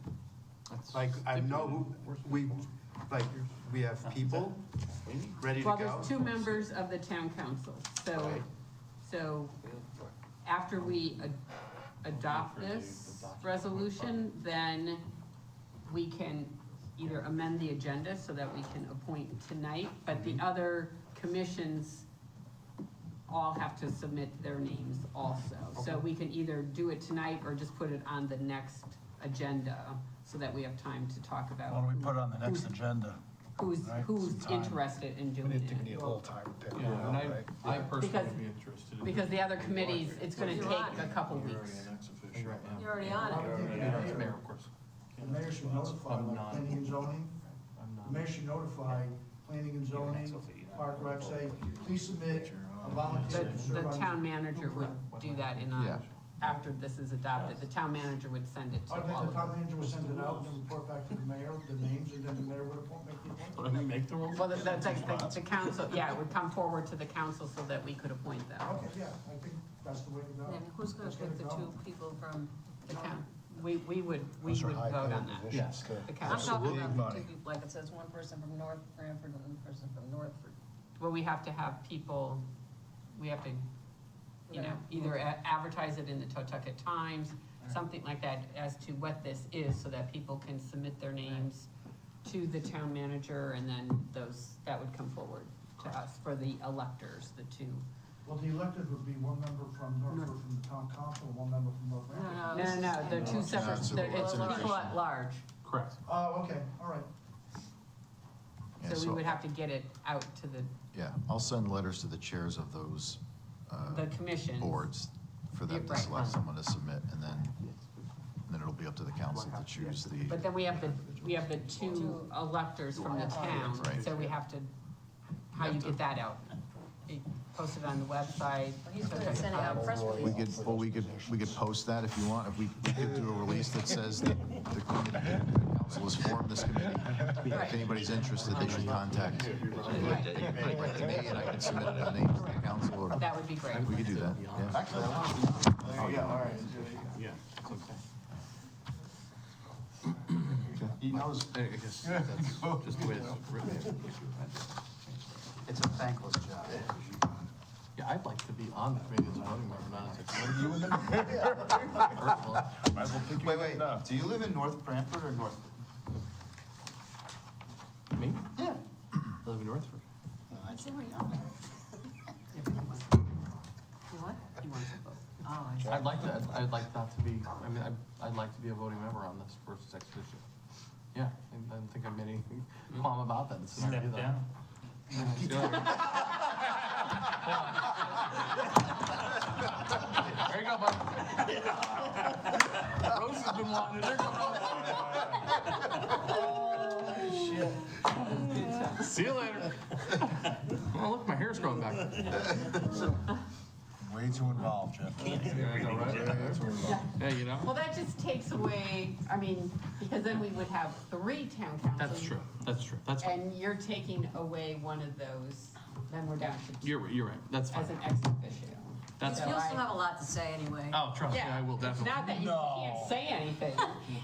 Like, I know we have people ready to go. Well, there's two members of the town council, so after we adopt this resolution, then we can either amend the agenda so that we can appoint tonight, but the other commissions all have to submit their names also. So we can either do it tonight or just put it on the next agenda so that we have time to talk about. Why don't we put it on the next agenda? Who's Right, who's some time. interested in doing We need it. a little time to take it Yeah, and out, right? I personally Because- would be interested in. Because the other committees, it's gonna You're take on. a couple You're weeks. already an ex-officio. Right, yeah. You're already on it. Yeah, it's mayor, of course. The mayor should notify, I'm like, not- planning and zoning. I'm not- The mayor should notify planning and zoning, park rec, say, please submit a volunteer to The serve on. town manager would do that after this is adopted, the town manager would send it to I think all the of town them. manager would send it out and then report back to the mayor, the names, and then the mayor would make the appointment. What do we make the rules? Well, the council, it would come forward to the council so that we could appoint them. Okay, yeah, I think that's the way to go. And who's gonna Let's get pick it the going. two people from The town, we would Those are vote high-paid on that. positions, too. The I'm council, talking Big about money. two people, like it says one person from North Branford and one person from Northford. well, we have to have people, we have to, either advertise it in the Totucket Times, something like that, as to what this is, so that people can submit their names to the town manager, and then that would come forward to us for the electors, the two. Well, the elected would be one member from Northford from the town council, and one member from North Branford. No, they're two separate, It's it's an people at large, Correct. Oh, okay, all right. Yeah, so we would have to get it out to the Yeah, I'll send letters to the chairs of those commissions. boards for them to Right. select someone to submit, and then it'll be up to the council to choose the. But then we have the two electors from the town, Right. so we have to, how you get that out? You post it on the website? Well, he's gonna send out a press We release. could, we could post that if you want, if we could do a release that says that the council has formed this committee. If anybody's interested, they should contact me, and I can submit the names to the council, or That would be great. we could do that, yeah. Oh, yeah, all right. Yeah, it's okay. He knows. I guess that's just the way it's written. It's a thankless job. Yeah, I'd like to be on the committee as a voting member, not as a committee. Personally. Wait, do you live in North Branford or North? Me? Yeah. I live in Northford. That's where we are. You what? He wants to vote. Oh, I see. I'd like that to be, I mean, I'd like to be a voting member on this versus ex officio. Yeah, I don't think I've made any qualm about that. It's an idea Step that- down. See you later. There you go, bud. Rose has been wanting it. There you go. Oh, shit. See you later. Oh, look, my hair's growing back. Way too involved, Jeff. Yeah, I know, right? Yeah, you know? Well, that just takes away, I mean, because then we would have 3 town councils. That's true, that's true, that's fine. And you're taking away one of those, then we're down to 2 You're right, that's fine. as an ex officio. That's So He'll I- still have a lot to say anyway. Oh, trust me, Yeah, I will it's definitely. not that you can't say anything.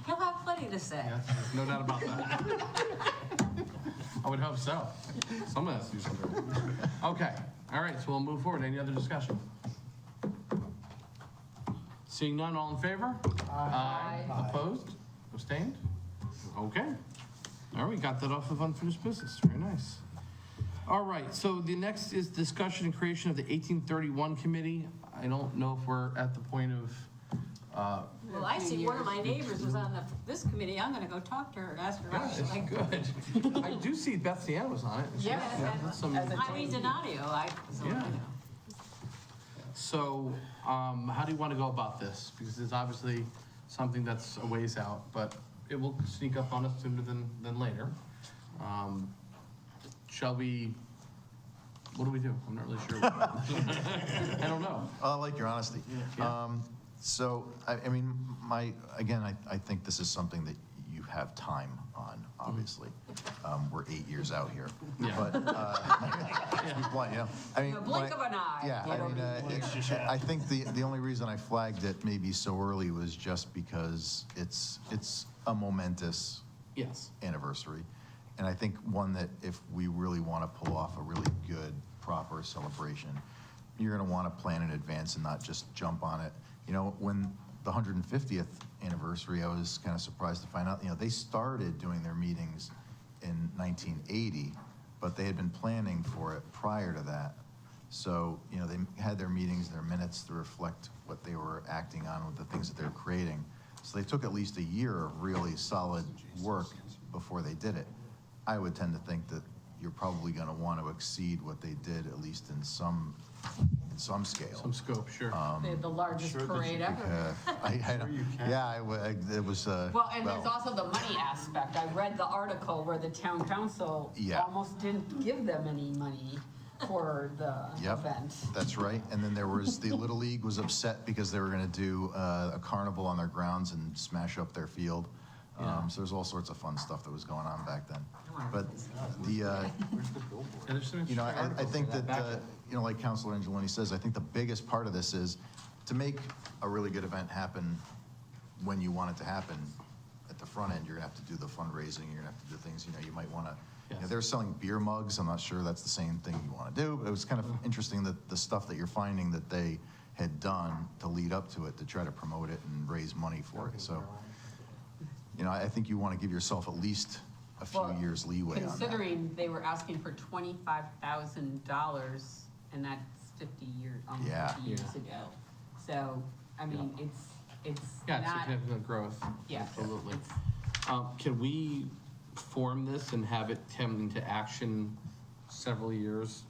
He'll have plenty to say. No doubt about that. I would hope so. Someone has to do something. Okay, all right, so we'll move forward. Any other discussion? Seeing none, all in favor? Aye. Opposed? Abstained? Okay. All right, we got that off of unfinished business. Very nice. All right, so the next is discussion and creation of the 1831 committee. I don't know if we're at the point of, Well, I see one of my neighbors was on this committee. I'm gonna go talk to her, ask her. how she liked it. good. I do see Beth Sienna was on it. Yeah, that's some- Eileen Donadio, so, you Yeah. know. So, how do you want to go about this? Because it's obviously something that's a ways out, but it will sneak up on us sooner than later. Shall we, what do we do? I'm not really sure. I don't know. I like your honesty. So, I mean, again, I think this is something that you have time on, obviously. We're 8 years out here. Yeah. But, you know, I mean. The blink of an eye. Yeah, I mean, I think the only reason I flagged it maybe so early was just because it's a momentous Yes. anniversary. And I think one that if we really want to pull off a really good, proper celebration, you're going to want to plan in advance and not just jump on it. You know, when the 150th anniversary, I was kind of surprised to find out, you know, they started doing their meetings in 1980, but they had been planning for it prior to that. So, you know, they had their meetings, their minutes to reflect what they were acting on with the things that they were creating. So they took at least a year of really solid work before they did it. I would tend to think that you're probably going to want to exceed what they did, at least in some scale. Some scope, sure. They had the largest parade ever. It was. Well, and there's also the money aspect. I read the article where the town council Yeah. almost didn't give them any money for the Yep, event. that's right. And then there was, the Little League was upset because they were going to do a carnival on their grounds and smash up their field. So there's all sorts of fun stuff that was going on back then. But you know, I think that, you know, like Councilor Angeloni says, I think the biggest part of this is to make a really good event happen when you want it to happen. At the front end, you're gonna have to do the fundraising, you're gonna have to do things, you know, you might wanna, you know, they're selling beer mugs, I'm not sure that's the same thing you wanna do, but it was kind of interesting that the stuff that you're finding that they had done to lead up to it, to try to promote it and raise money for it, so. You know, I think you wanna give yourself at least a few Well, years leeway on that. Considering they were asking for $25,000, and that's 50 years, almost Yeah. 50 years ago. So, I mean, it's Yeah, it's not, significant growth. yeah. Absolutely. Can we form this and have it come into action several years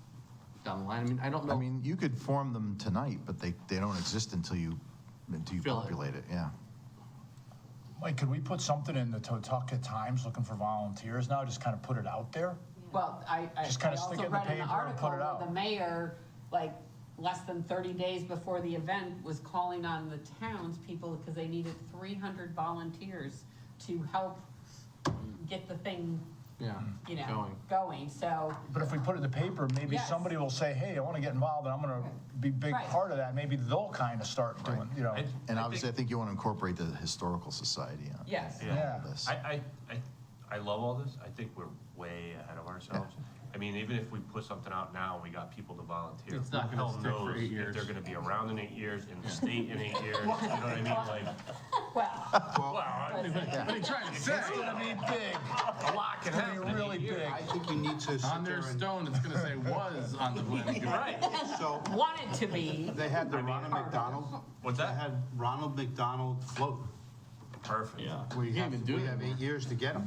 down the line? I mean, I don't know. I mean, you could form them tonight, but they don't exist until you Fill it. populate it, yeah. Mike, could we put something in the Totucket Times looking for volunteers now, just kind of put it out there? Well, I Just kinda also stick it in the read in the paper and article put it where out. the mayor, like, less than 30 days before the event, was calling on the townspeople because they needed 300 volunteers to help get the thing, Yeah, you know, going, so. But if we put it in the paper, maybe Yes. somebody will say, hey, I want to get involved, and I'm going to be a big Right. part of that. Maybe they'll kind of start doing, you know. And obviously, I think you want to incorporate the Historical Society on Yes. Yeah. all this. I love all this. I think we're way ahead of ourselves. I mean, even if we put something out now and we got people to volunteer, It's not who gonna the stick hell for knows 8 years. if they're gonna be around in 8 years, in the state in 8 years, you know what I mean? Like, What are you trying to say? It's going to be big. A lot can be really big. I think you need to sit On their there and. stone, it's gonna say was on the plan. right. So, Wanted to be. they had the Ronald McDonald. What's They that? had Ronald McDonald float. Perfect. Yeah. We You can't have, even do we it have anymore. 8 years to get them.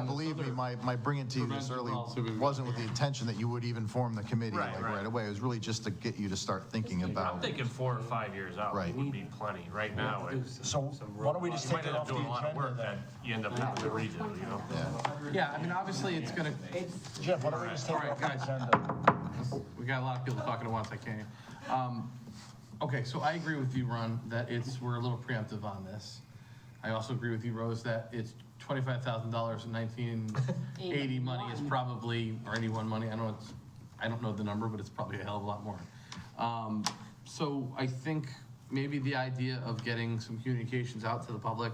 Believe me, my bringing to you this early wasn't with the intention that you would even form the committee Right, like right. right away. It was really just to get you to start thinking I'm about. thinking 4 or 5 years out Right. would be plenty. Right now, it's. So why don't we just You take might it end up off the doing a lot of agenda work that then? you end up having to redo, you know? Yeah, I mean, obviously, it's gonna, Jeff, why don't we just take All it right, off the guys. agenda? we got a lot of people talking at once, I can't. Okay, so I agree with you, Ron, that we're a little preemptive on this. I also agree with you, Rose, that it's $25,000 in 1980 money is probably, or 81 money, I don't know the number, but it's probably a hell of a lot more. So I think maybe the idea of getting some communications out to the public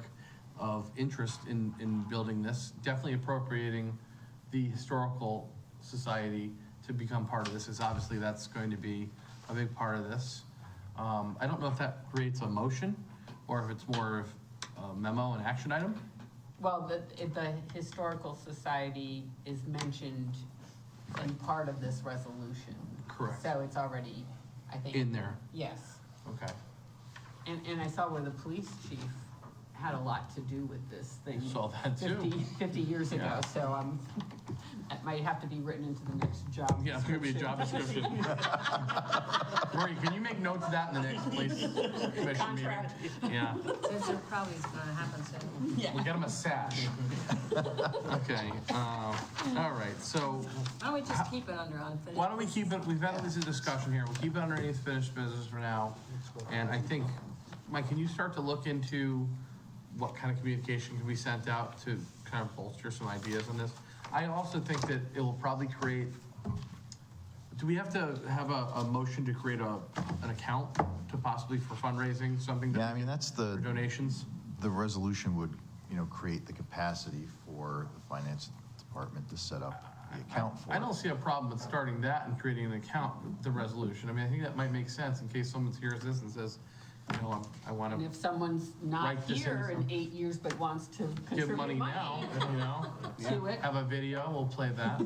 of interest in building this, definitely appropriating the Historical Society to become part of this, is obviously that's going to be a big part of this. I don't know if that creates a motion, or if it's more of a memo, an action item. Well, the Historical Society is mentioned in part of this resolution. Correct. So it's already, I think. In there. Yes. Okay. And I saw where the police chief had a lot to do with this thing. Saw that too. 50 years ago, Yeah. so it might have to be written into the next job. Yeah, it's gonna be a job description. Rory, can you make notes of that in the next police commission meeting? Contract. Yeah, Since it probably is gonna happen soon. Yeah. we'll get him a sash. Okay, all right, so Why don't we just keep it under unfinished? why don't we keep it, we've had this discussion here, we'll keep it underneath finished business for now. And I think, Mike, can you start to look into what kind of communication can be sent out to kind of bolster some ideas on this? I also think that it will probably create, do we have to have a motion to create an account to possibly for fundraising, something? Yeah, I mean, that's For donations? the resolution would, create the capacity for the finance department to set up the account for I it. don't see a problem with starting that and creating an account with the resolution. I mean, I think that might make sense in case someone hears this and says, I want And to if someo's not Write this here in in 8 years but wants to give contribute money now, to it. have a video, we'll play that.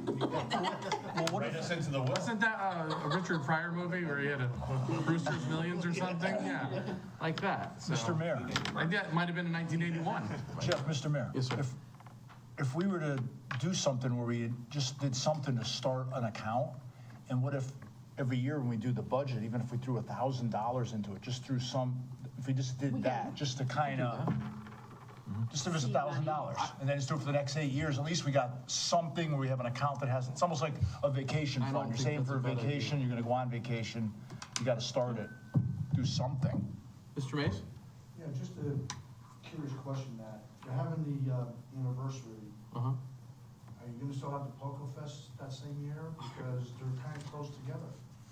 Write us into the will. Wasn't that a Richard Pryor movie where he had a Brewster's Millions or something? Yeah, like that. So, Mr. Mayor. Like that, might have been in 1981. Jeff, Mr. Mayor. Yes, sir. If we were to do something where we just did something to start an account, and what if every year when we do the budget, even if we threw $1,000 into it, just threw some, if we just did that, just to kind of, just if it's $1,000, and then just do it for the next 8 years, at least we got something where we have an account that has, it's almost like a vacation I don't fund. You're think saving that's for a a bad idea. vacation, you're gonna go on vacation, you gotta start it, do something. Mr. Mays? Yeah, just a curious question that, you're having the anniversary, Uh-huh. are you gonna still have the Poco Fest that same year? Because they're kind of close together.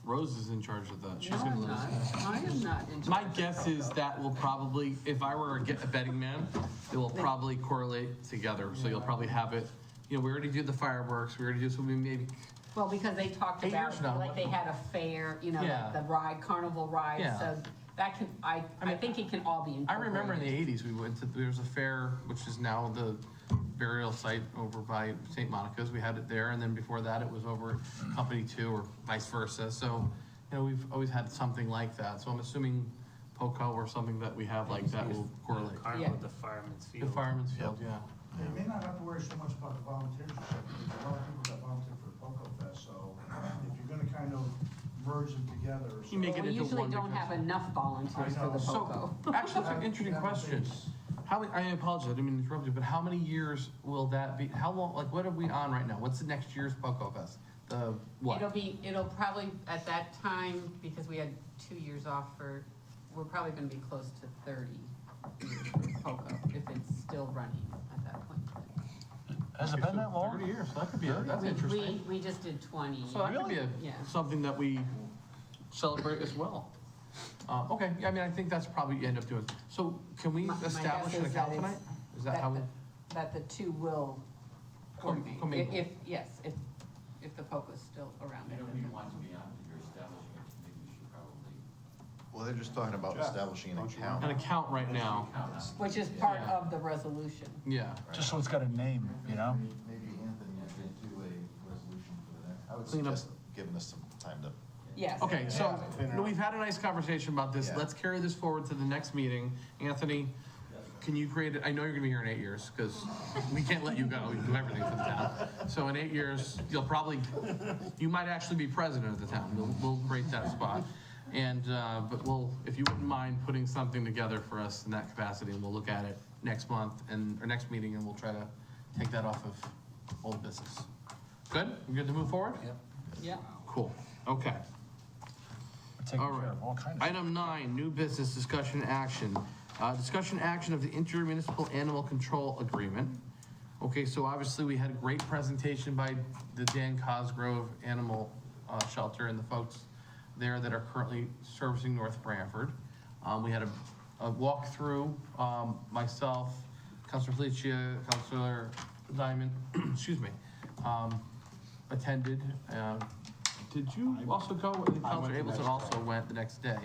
Rose is in charge of that. She's No, gonna I'm let us not. know. I am not in My charge of guess is that will probably, if I were a betting man, it will probably correlate together. So you'll probably have it, we already do the fireworks, we already do something maybe, Well, because they talked 8 years about, now, like what- they had a fair, Yeah. the ride, carnival ride, Yeah. so that can, I think it can all be I incorporated. remember in the 80s, we went to, there was a fair, which is now the burial site over by St. Monica's. We had it there, and then before that, it was over at Company 2 or vice versa. So, we've always had something like that. So I'm assuming POCO or something that we have like that will correlate. Carnival at the Fireman's The Field. Fireman's Field, yeah. You may not have to worry so much about the volunteers, because a lot of people got volunteered for the Poco Fest, so if you're gonna kind of merge them together. or You make Well, it we into usually one don't because- have enough volunteers for the So, POCO. actually, it's an interesting question. I apologize, I didn't mean to interrupt you, but how many years will that be? How long, like, what are we on right now? What's the next year's POCO Fest? The what? It'll probably, at that time, because we had 2 years off we're probably gonna be close to 30 years for POCO, if it's still running at that point. Has it been that long? 30 years, that could be, that's interesting. We just did 20. So that could be Yeah. something that we celebrate as well. Okay, I mean, I think that's probably you end up doing. So can we My guess establish an is that account it's- tonight? Is that how we? That the two will coordinate, commingle. if the POCO's still around. If you want to be on, if you're establishing it, maybe you should probably. Well, they're just talking about establishing an account. An account right now, Which is part Yeah. of the resolution. yeah. Just so it's got a name, Maybe Anthony could do a resolution for that. I would Clean up. suggest giving us some time to. Yes. Okay, so we've had a nice conversation about this. Yeah. Let's carry this forward to the next meeting. Anthony, can you create it? I know you're gonna be here in 8 years, because we can't let you go. You do everything for the town. So in 8 years, you might actually be president of the town. We'll create that spot. And, but if you wouldn't mind putting something together for us in that capacity, and we'll look at it next month or next meeting, and we'll try to take that off of old business. Good? We good to move forward? Yep. Yeah. Cool. Okay. Taking All care right. of all kinds of. Item 9, new business discussion action. Discussion action of the intermunicipal animal control agreement. Okay, so obviously we had a great presentation by the Dan Cosgrove Animal Shelter and the folks there that are currently servicing North Branford. We had a walkthrough, myself, Councilor Felicia, Councilor Diamond, excuse me, attended. Did you also go? Counselor Abelson also went the next day.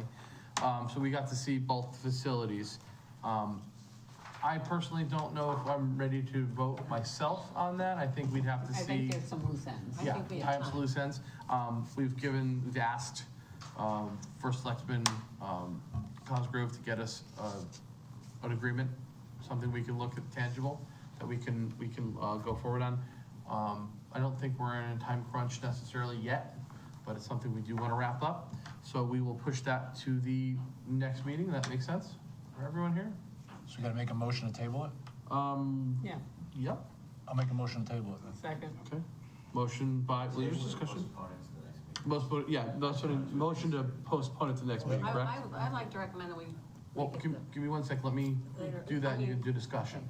So we got to see both facilities. I personally don't know if I'm ready to vote myself on that. I think we'd have to see. I think there's some loose ends. I Yeah, think we have tie up some time. loose ends. We've asked First Selectman Cosgrove to get us an agreement, something we can look at tangible, that we can go forward on. I don't think we're in a time crunch necessarily yet, but it's something we do want to wrap up. So we will push that to the next meeting. That makes sense for everyone here? So we gotta make a motion to table it? Yeah, Yep. I'll make a motion to table it then. second. Okay. Motion by, well, there's discussion. Motion to postpone it to the next meeting, correct? I'd like to recommend that we. Well, give me 1 second, let me do that, and you can do discussion.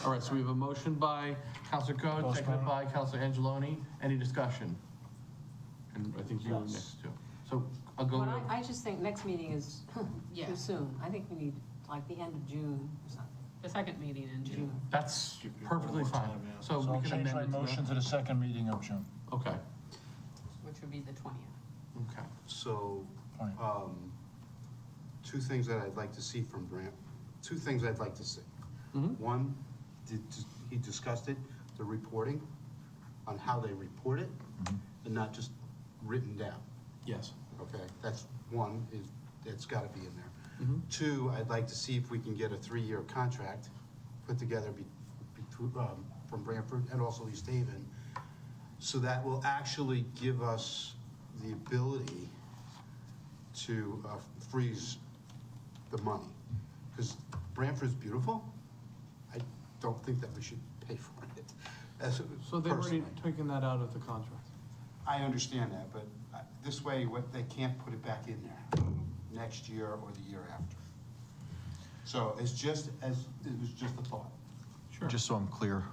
All right, so we have a motion by Counselor Code, seconded by Counselor Angeloni. Any discussion? And I think you were next too. So I'll go. Well, I just think next meeting is Yeah. too soon. I think we need like the end of June or something. The second meeting in June. That's perfectly fine. So So we I'll can change amend my it to motion that. to the second meeting of June. Okay, Which would be the 20th. okay. So, Fine. two things that I'd like to see from two things I'd like to see. Mhm. One, he discussed it, the reporting, on how they report it, and not just written down. Yes. Okay, that's one, it's gotta be in there. Mhm. Two, I'd like to see if we can get a 3-year contract put together from Branford and also East Haven. So that will actually give us the ability to freeze the money. Because Branford's beautiful. I don't think that we should pay for it. So they've already Personally. taken that out of the contract. I understand that, but this way, they can't put it back in there next year or the year after. So it was just a thought. Sure. Just so I'm clear,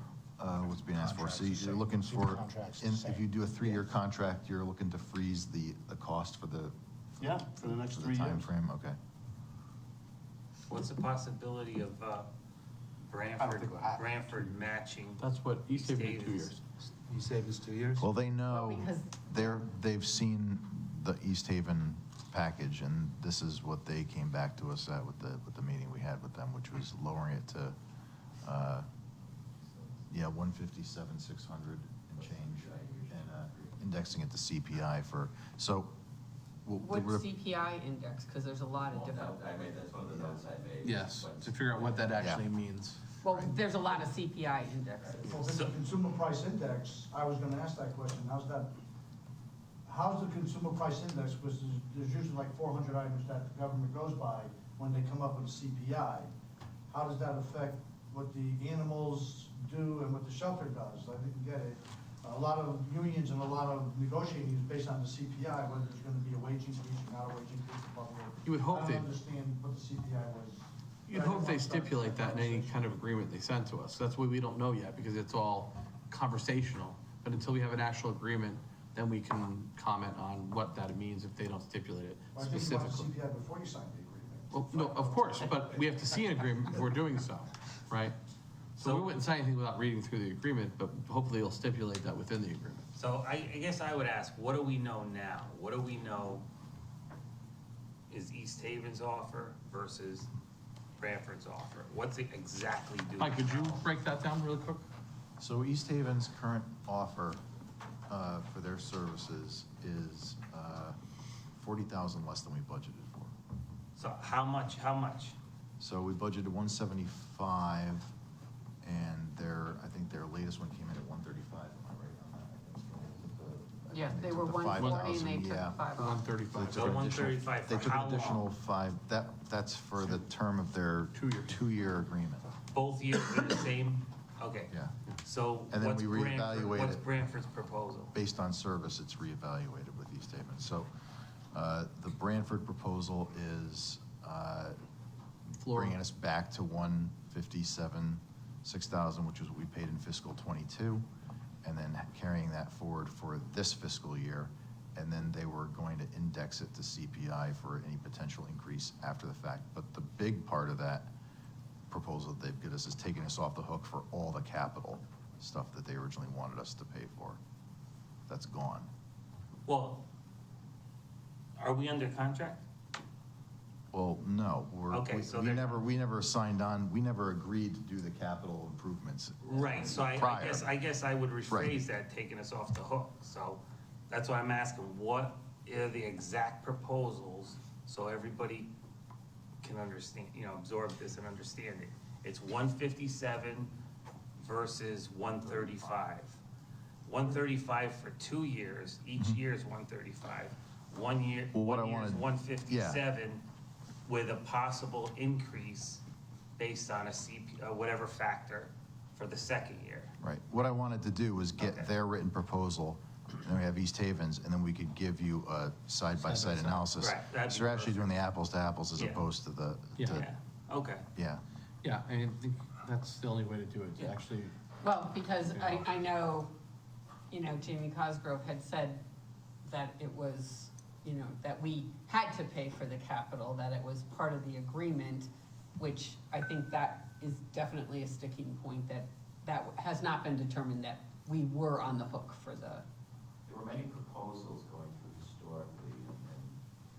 what's being asked for. So you're looking See the for, contract's the if you same. do a 3-year contract, you're looking to freeze the cost for the Yeah, for the next for 3 the years. timeframe? Okay. What's the possibility of Branford matching? That's what East Haven did 2 Havens. years. You saved us 2 years? Well, they know, because- they've seen the East Haven package, and this is what they came back to us at with the meeting we had with them, which was lowering it to, 157,600 and change, and indexing it to CPI for, so. What CPI index? Because there's a lot of different. That's one of the notes I made. Yes, to figure out what that actually means. Well, there's a lot of CPI indexes. Well, if it's a consumer price index, I was gonna ask that question, how's the consumer price index, because there's usually like 400 items that the government goes by when they come up with a CPI. How does that affect what the animals do and what the shelter does? I didn't get it. A lot of unions and a lot of negotiating is based on the CPI, whether there's gonna be a wage increase or not a wage increase above the. You would hope I they- don't understand what the CPI was. You'd hope they stipulate that in any kind of agreement they send to us. That's why we don't know yet, because it's all conversational. But until we have an actual agreement, then we can comment on what that means if they don't stipulate it Well, I think you want the specifically. CPI before you sign the agreement. Well, no, of course, but we have to see an agreement before doing so, right? So we wouldn't sign anything without reading through the agreement, but hopefully it'll stipulate that within the agreement. So I guess I would ask, what do we know now? What do we know is East Haven's offer versus Branford's offer? What's it exactly doing? Mike, could you break that down really quick? So East Haven's current offer for their services is 40,000 less than we budgeted for. So how much? So we budgeted 175, and I think their latest one came in at 135. Am I right on that? Yeah, they took were the 140 and they 5,000, took yeah. 5 off. 135. So 135 They for took how an additional long? 5, that's for the term of their 2-year agreement. Both years are the same? Okay. Yeah. So And then what's we reevaluate What's it. Branford's proposal? Based on service, it's reevaluated with East Haven. So the Branford proposal is bringing us back to 157,600, which is what we paid in fiscal '22, and then carrying that forward for this fiscal year. And then they were going to index it to CPI for any potential increase after the fact. But the big part of that proposal that they've given us is taking us off the hook for all the capital. stuff that they originally wanted us to pay for. That's gone. Well, are we under contract? Well, no, Okay, so we they're- never signed on, we never agreed to do the capital improvements. Right, so I prior. guess I would rephrase Right. that, taking us off the hook. So that's why I'm asking, what are the exact proposals so everybody can understand, absorb this and understand it? It's 157 versus 135. 135 for 2 years, each year is 135. 1 year, Well, what I 1 year is wanted- 157 with a possible increase based on a whatever factor for the second year. Right, what I wanted to do was get Okay. their written proposal, and then we have East Haven's, and then we could give you a side-by-side analysis. Right, that'd be So we're actually doing the apples to apples as Yeah. opposed to the, Yeah, okay. yeah. Yeah, I think that's the only way to do it, to actually. Well, because I know, Jamie Cosgrove had said that it was, that we had to pay for the capital, that it was part of the agreement, which I think that is definitely a sticking point, that has not been determined that we were on the hook for the, There were many proposals going through historically, and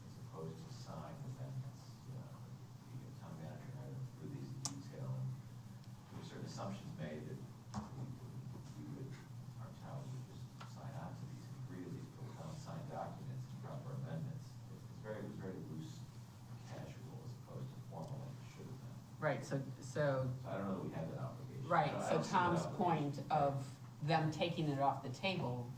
as opposed to signed amendments, the town manager had to go through these in detail, and there were certain assumptions made that our town would just sign on to these and agree to these, but without signed documents and proper amendments. It was very loose, casual, as opposed to formal like it should have been. right, so, So I don't know that we had that obligation. right, I so don't see that Tom's obligation. point of them taking it off the table,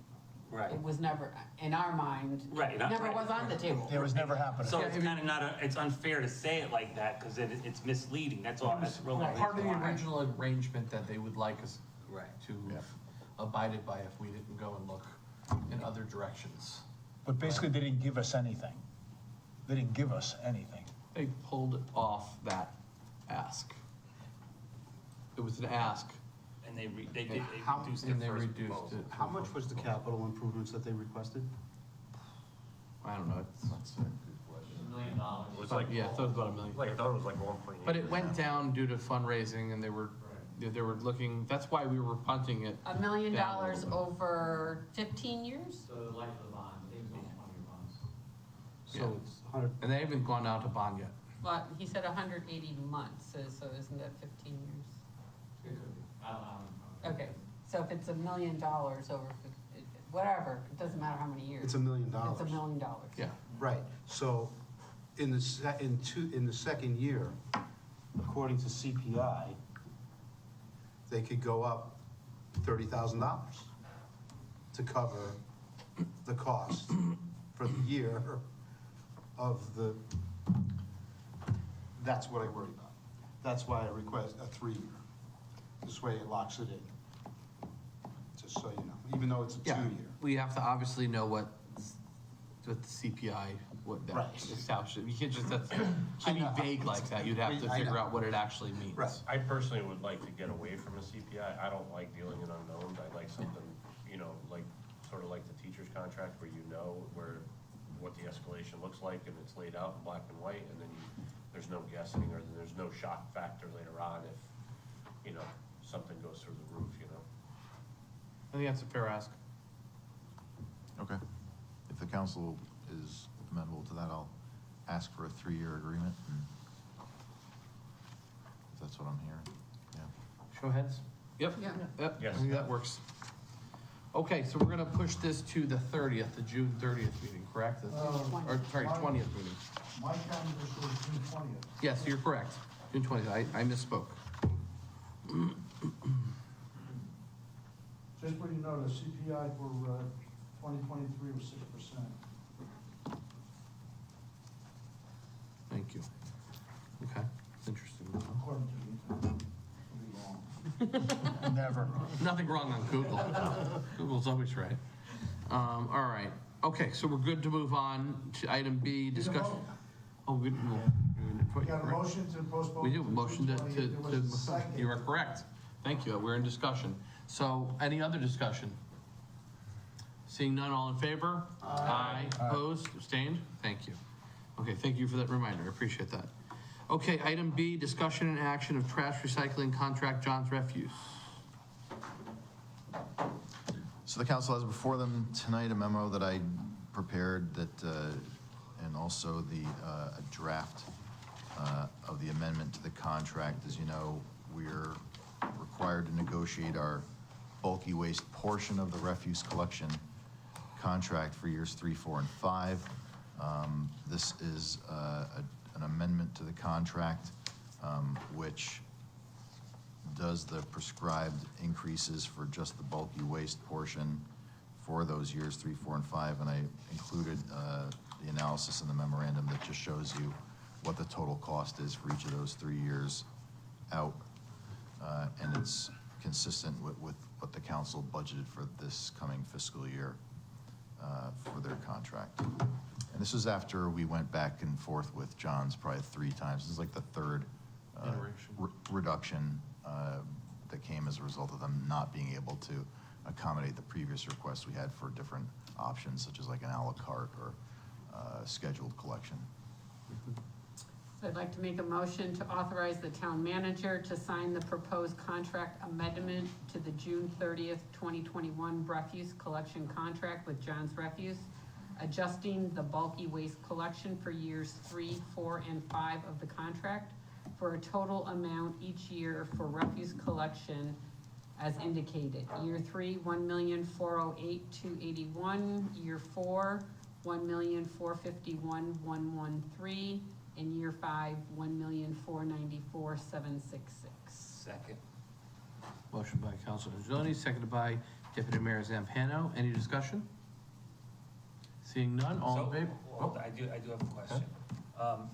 Right. it was never, in our mind, Right, never was on the table. It was never happening. So it's kind of it's unfair to say it like that, because it's misleading, that's all, that's really. Part of the why. original arrangement that they would like us Right. to have abided by if we didn't go and look in other directions. But basically, they didn't give us anything. They didn't give us anything. They pulled off that ask. It was an ask. And they reduced And their they first reduced proposal. it. How much was the capital improvements that they requested? I don't know, it's, $1 million. It was like, yeah, I thought it was about $1 million. like, I thought it was like 1.8. But it went down due to fundraising, and they were looking, that's why we were punting it. $1 million down a little bit. over 15 years? So the life of the bond, I think it was almost 20 bonds. So it's 100, And they haven't gone out to bond yet. Well, he said 180 months, so isn't that 15 years? Okay, so if it's $1 million over, whatever, it doesn't matter how many years. it's $1 million. It's $1 million. Yeah. Right, so in the second year, according to CPI, they could go up $30,000 to cover the cost for the year of the, that's what I worry about. That's why I request a 3-year. This way it locks it in, just so you know, even though it's a 2-year. We have to obviously know what the CPI, what that Right. establishes. You can't just, that's, can't be vague like that. You'd have to I know. figure out what it actually means. Right. I personally would like to get away from a CPI. I don't like dealing in unknowns. I like something, sort of like the teacher's contract where what the escalation looks like and it's laid out in black and white, and then there's no guessing or there's no shock factor later on if, something goes through the roof. I think that's a fair ask. Okay. If the council is amenable to that, I'll ask for a 3-year agreement. If that's what I'm hearing, yeah. Show heads? Yep. Yeah. Yep, Yes. I think that works. Okay, so we're gonna push this to the 30th, the June 30th meeting, correct? Or, sorry, 20th meeting. My calendar shows June 20th. Yes, you're correct. June 20th, I misspoke. Just so you know, the CPI for 2023 was 6%. Thank you. Okay, it's interesting. According to the internet. Could be wrong. Never. Nothing wrong on Google. Google's always right. All right, okay, so we're good to move on to item B, discussion. Oh, we got a motion to postpone. We do, motion to, There was a second. you are correct. Thank you, we're in discussion. So, any other discussion? Seeing none, all in favor? Aye. Opposed, abstained? Thank you. Okay, thank you for that reminder, I appreciate that. Okay, item B, discussion and action of trash recycling contract John's Refuse. So the council has before them tonight a memo that I prepared that, and also a draft of the amendment to the contract. As you know, we're required to negotiate our bulky waste portion of the refuse collection contract for years 3, 4, and 5. This is an amendment to the contract, which does the prescribed increases for just the bulky waste portion for those years 3, 4, and 5. And I included the analysis in the memorandum that just shows you what the total cost is for each of those 3 years out. And it's consistent with what the council budgeted for this coming fiscal year for their contract. And this was after we went back and forth with John's probably 3 times. This is like the third reduction that came as a result of them not being able to accommodate the previous requests we had for different options, such as like an a la carte or scheduled collection. So I'd like to make a motion to authorize the town manager to sign the proposed contract amendment to the June 30th, 2021 refuse collection contract with John's Refuse, adjusting the bulky waste collection for years 3, 4, and 5 of the contract for a total amount each year for refuse collection as indicated. Year 3, $1,408,281. Year 4, $1,451,113. And year 5, $1,494,766. Second. Motion by Councilor Angeloni, seconded by Deputy Mayor Zampano. Any discussion? Seeing none, all in favor? Well, I do have a question.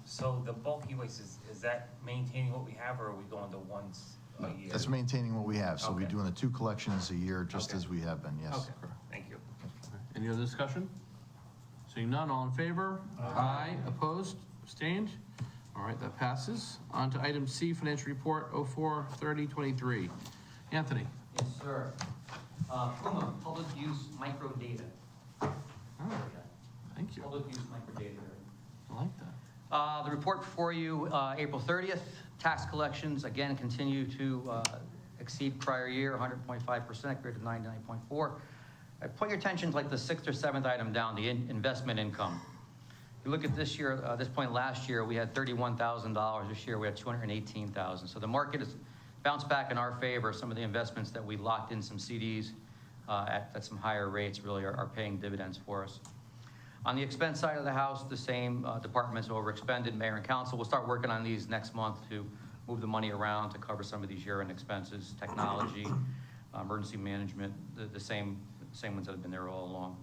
So the bulky waste, is that maintaining what we have, or are we going to once a year? That's maintaining what we have. So we're Okay. doing the 2 collections a year, just Okay. as we have been, yes. Okay, thank you. Any other discussion? Seeing none, all in favor? Aye. Opposed? Abstained? All right, that passes. On to item C, financial report 04/30/23. Anthony? Yes, sir. Puma, public use microdata. Oh, thank you. Public use microdata. I like that. The report before you, April 30th, tax collections again continue to exceed prior year, 100.5%, greater than 99.4. I put your attention to like the 6th or 7th item down, the investment income. You look at this year, this point last year, we had $31,000. This year, we had $218,000. So the market has bounced back in our favor. Some of the investments that we locked in some CDs at some higher rates really are paying dividends for us. On the expense side of the house, the same departments overexpended. Mayor and council will start working on these next month to move the money around to cover some of these year-end expenses, technology, emergency management, the same ones that have been there all along.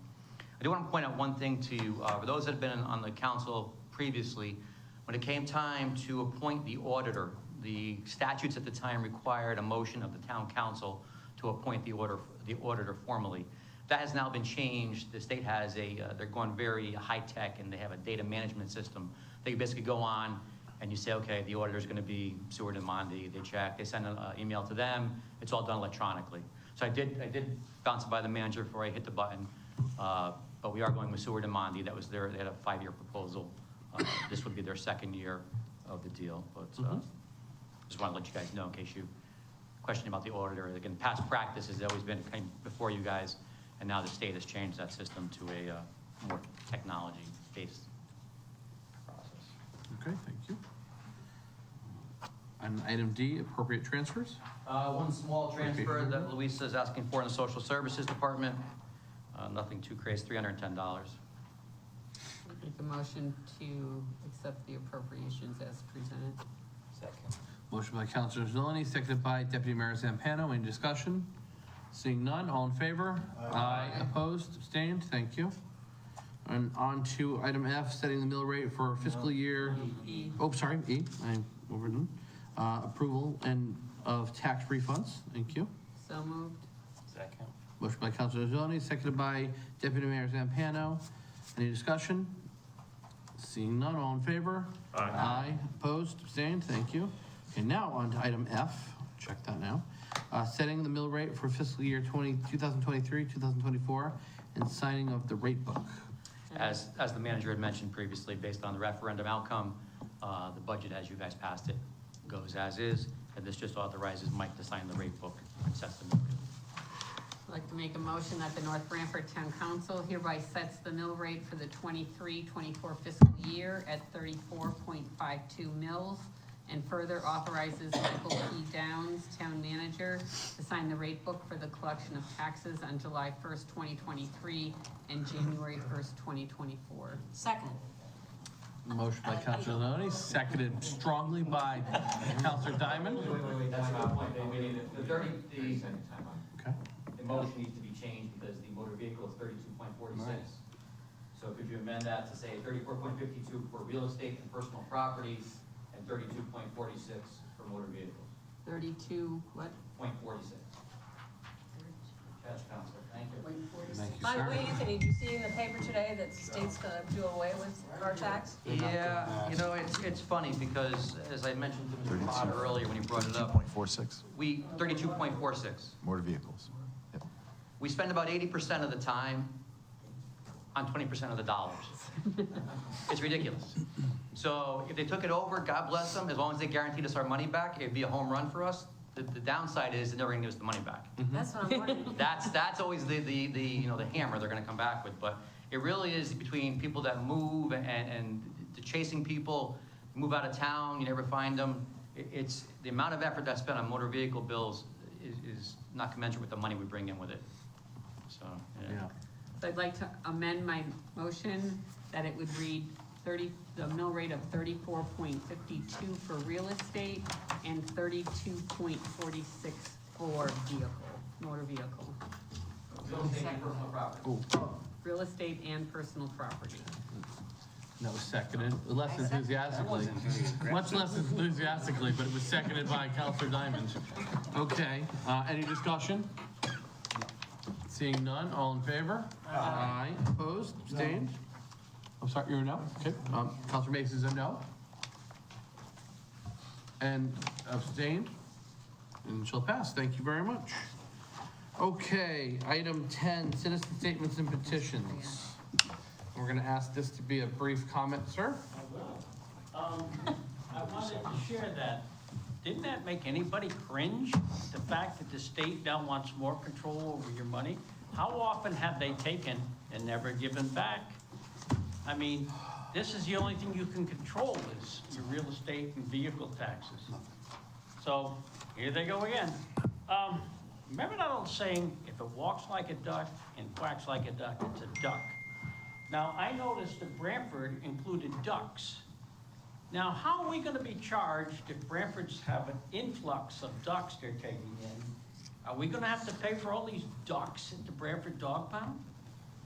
I do want to point out one thing to you. For those that have been on the council previously, when it came time to appoint the auditor, the statutes at the time required a motion of the town council to appoint the auditor formally. That has now been changed. The state has they're going very high-tech, and they have a data management system. They basically go on and you say, okay, the auditor's going to be Seward and Mondi. They check, they send an email to them. It's all done electronically. So I did bounce it by the manager before I hit the button. But we are going with Seward and Mondi. They had a 5-year proposal. This would be their 2nd year of the deal. But just want to let you guys know in case you question about the auditor. Again, past practice has always been kind of before you guys, and now the state has changed that system to a more technology-based process. Okay, thank you. On item D, appropriate transfers. One small transfer that Louisa is asking for in the Social Services Department. Nothing too crazy, $310. Make a motion to accept the appropriations as presented. Second. Motion by Councilor Angeloni, seconded by Deputy Mayor Zampano. Any discussion? Seeing none, all in favor? Aye. Opposed? Abstained? Thank you. And on to item F, setting the mill rate for fiscal year. E. Oh, sorry, E. I overdone. Approval and of tax refunds. Thank you. So moved. Second. Motion by Councilor Angeloni, seconded by Deputy Mayor Zampano. Any discussion? Seeing none, all in favor? Aye. Aye. Opposed? Abstained? Thank you. Okay, now on to item F. Check that now. Setting the mill rate for fiscal year 2023-2024 and signing of the rate book. As the manager had mentioned previously, based on the referendum outcome, the budget, as you guys passed it, goes as is, and this just authorizes Mike to sign the rate book and sets the mill rate. I'd like to make a motion that the North Branford Town Council hereby sets the mill rate for the 23-24 fiscal year at 34.52 mils, and further authorizes Michael P. Downs, Town Manager, to sign the rate book for the collection of taxes on July 1st, 2023 and January 1st, 2024. Second. Motion by Counselor Leoni, seconded strongly by Counselor Diamond. Wait, that's not the point, we need the 30, Okay. the motion needs to be changed because the motor vehicle is 32.46. Right. So could you amend that to say 34.52 for real estate and personal properties and 32.46 for motor vehicles? 32, what? .46. Catch, Counselor, thank you. Thank you, By the sir. way, Anthony, did you see in the paper today that the state's gonna do away with car tax? Yeah, you know, it's funny because as I mentioned to Mr. Potter earlier when he brought it up, 32.46 we, 32.46. motor vehicles. Yep. We spend about 80% of the time on 20% of the dollars. It's ridiculous. So if they took it over, God bless them, as long as they guaranteed us our money back, it'd be a home run for us. The downside is they're never gonna give us the money back. That's what I'm wondering. That's always the you know, the hammer they're gonna come back with. But it really is between people that move and the chasing people, move out of town, you never find them. It's the amount of effort that's spent on motor vehicle bills is not commensurate with the money we bring in with it. So, yeah. So I'd like to amend my motion that it would read the mill rate of 34.52 for real estate and 32.46 for motor vehicle. Real estate and personal property. Oh, real estate and personal property. That was seconded, less enthusiastically, much less enthusiastically, but it was seconded by Counselor Diamond. Okay, any discussion? Seeing none, all in favor? Aye. Opposed, abstained? I'm sorry, you're a no? Okay, Counselor Mason's a no. And abstained? And shall pass, thank you very much. Okay, item 10, citizen statements and petitions. We're gonna ask this to be a brief comment, sir. I wanted to share that. Didn't that make anybody cringe? The fact that the state now wants more control over your money? How often have they taken and never given back? I mean, this is the only thing you can control is your real estate and vehicle taxes. So, here they go again. Remember that old saying, if it walks like a duck and quacks like a duck, it's a duck. Now, I noticed that Branford included ducks. Now, how are we gonna be charged if Branford's have an influx of ducks they're taking in? Are we gonna have to pay for all these ducks at the Branford Dog Pound?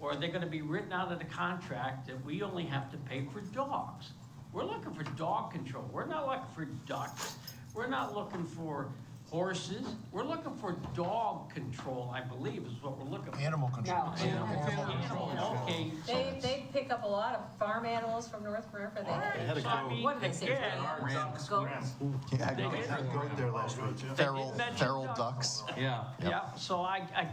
Or are they gonna be written out of the contract that we only have to pay for dogs? We're looking for dog control. We're not looking for ducks. We're not looking for horses. We're looking for dog control, I believe, is what we're looking for. Animal control. No, animal Animal, okay. They pick up a lot of farm animals from North Branford. They had a So, I mean, What did they say? again, Goats? Yeah, I They did. Right there last week. feral mention ducks. Yeah. Yeah, so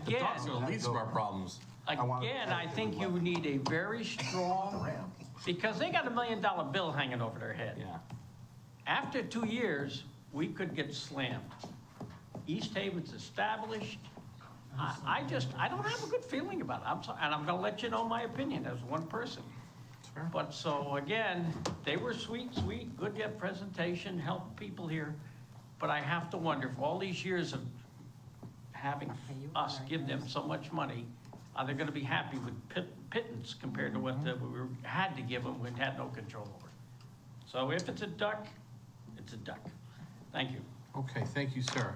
The dogs are the least of our problems. Again, I think you need a very strong, because they got $1 million bill hanging over their head. Yeah. After 2 years, we could get slammed. East Haven's established. I don't have a good feeling about it. And I'm gonna let you know my opinion as one person. Fair. But so again, they were sweet, good presentation, helped people here. But I have to wonder, for all these years of having us give them so much money, are they gonna be happy with pittance compared to what we had to give them, we had no control over? So if it's a duck, it's a duck. Thank you. Okay, thank you, sir.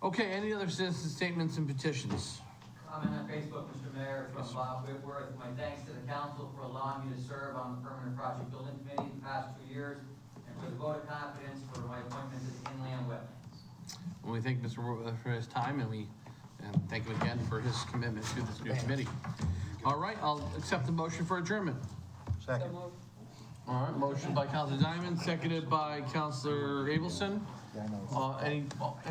Okay, any other citizen statements and petitions? Comment on Facebook, Mr. Mayor, from Bob Whitworth. My thanks to the council for allowing me to serve on the Permanent Project Building Committee the past 2 years, and for the vote of confidence for my appointment to the Inland Wetlands. Well, we thank Mr. Whitworth for his time, and thank him again for his commitment to this new committee. All right, I'll accept the motion for adjournment. Second. All right, motion by Counselor Diamond, seconded by Counselor Abelson. Any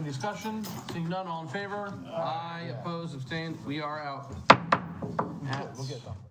discussion? Seeing none, all in favor? Aye, opposed, abstained. We are out. We'll get it done.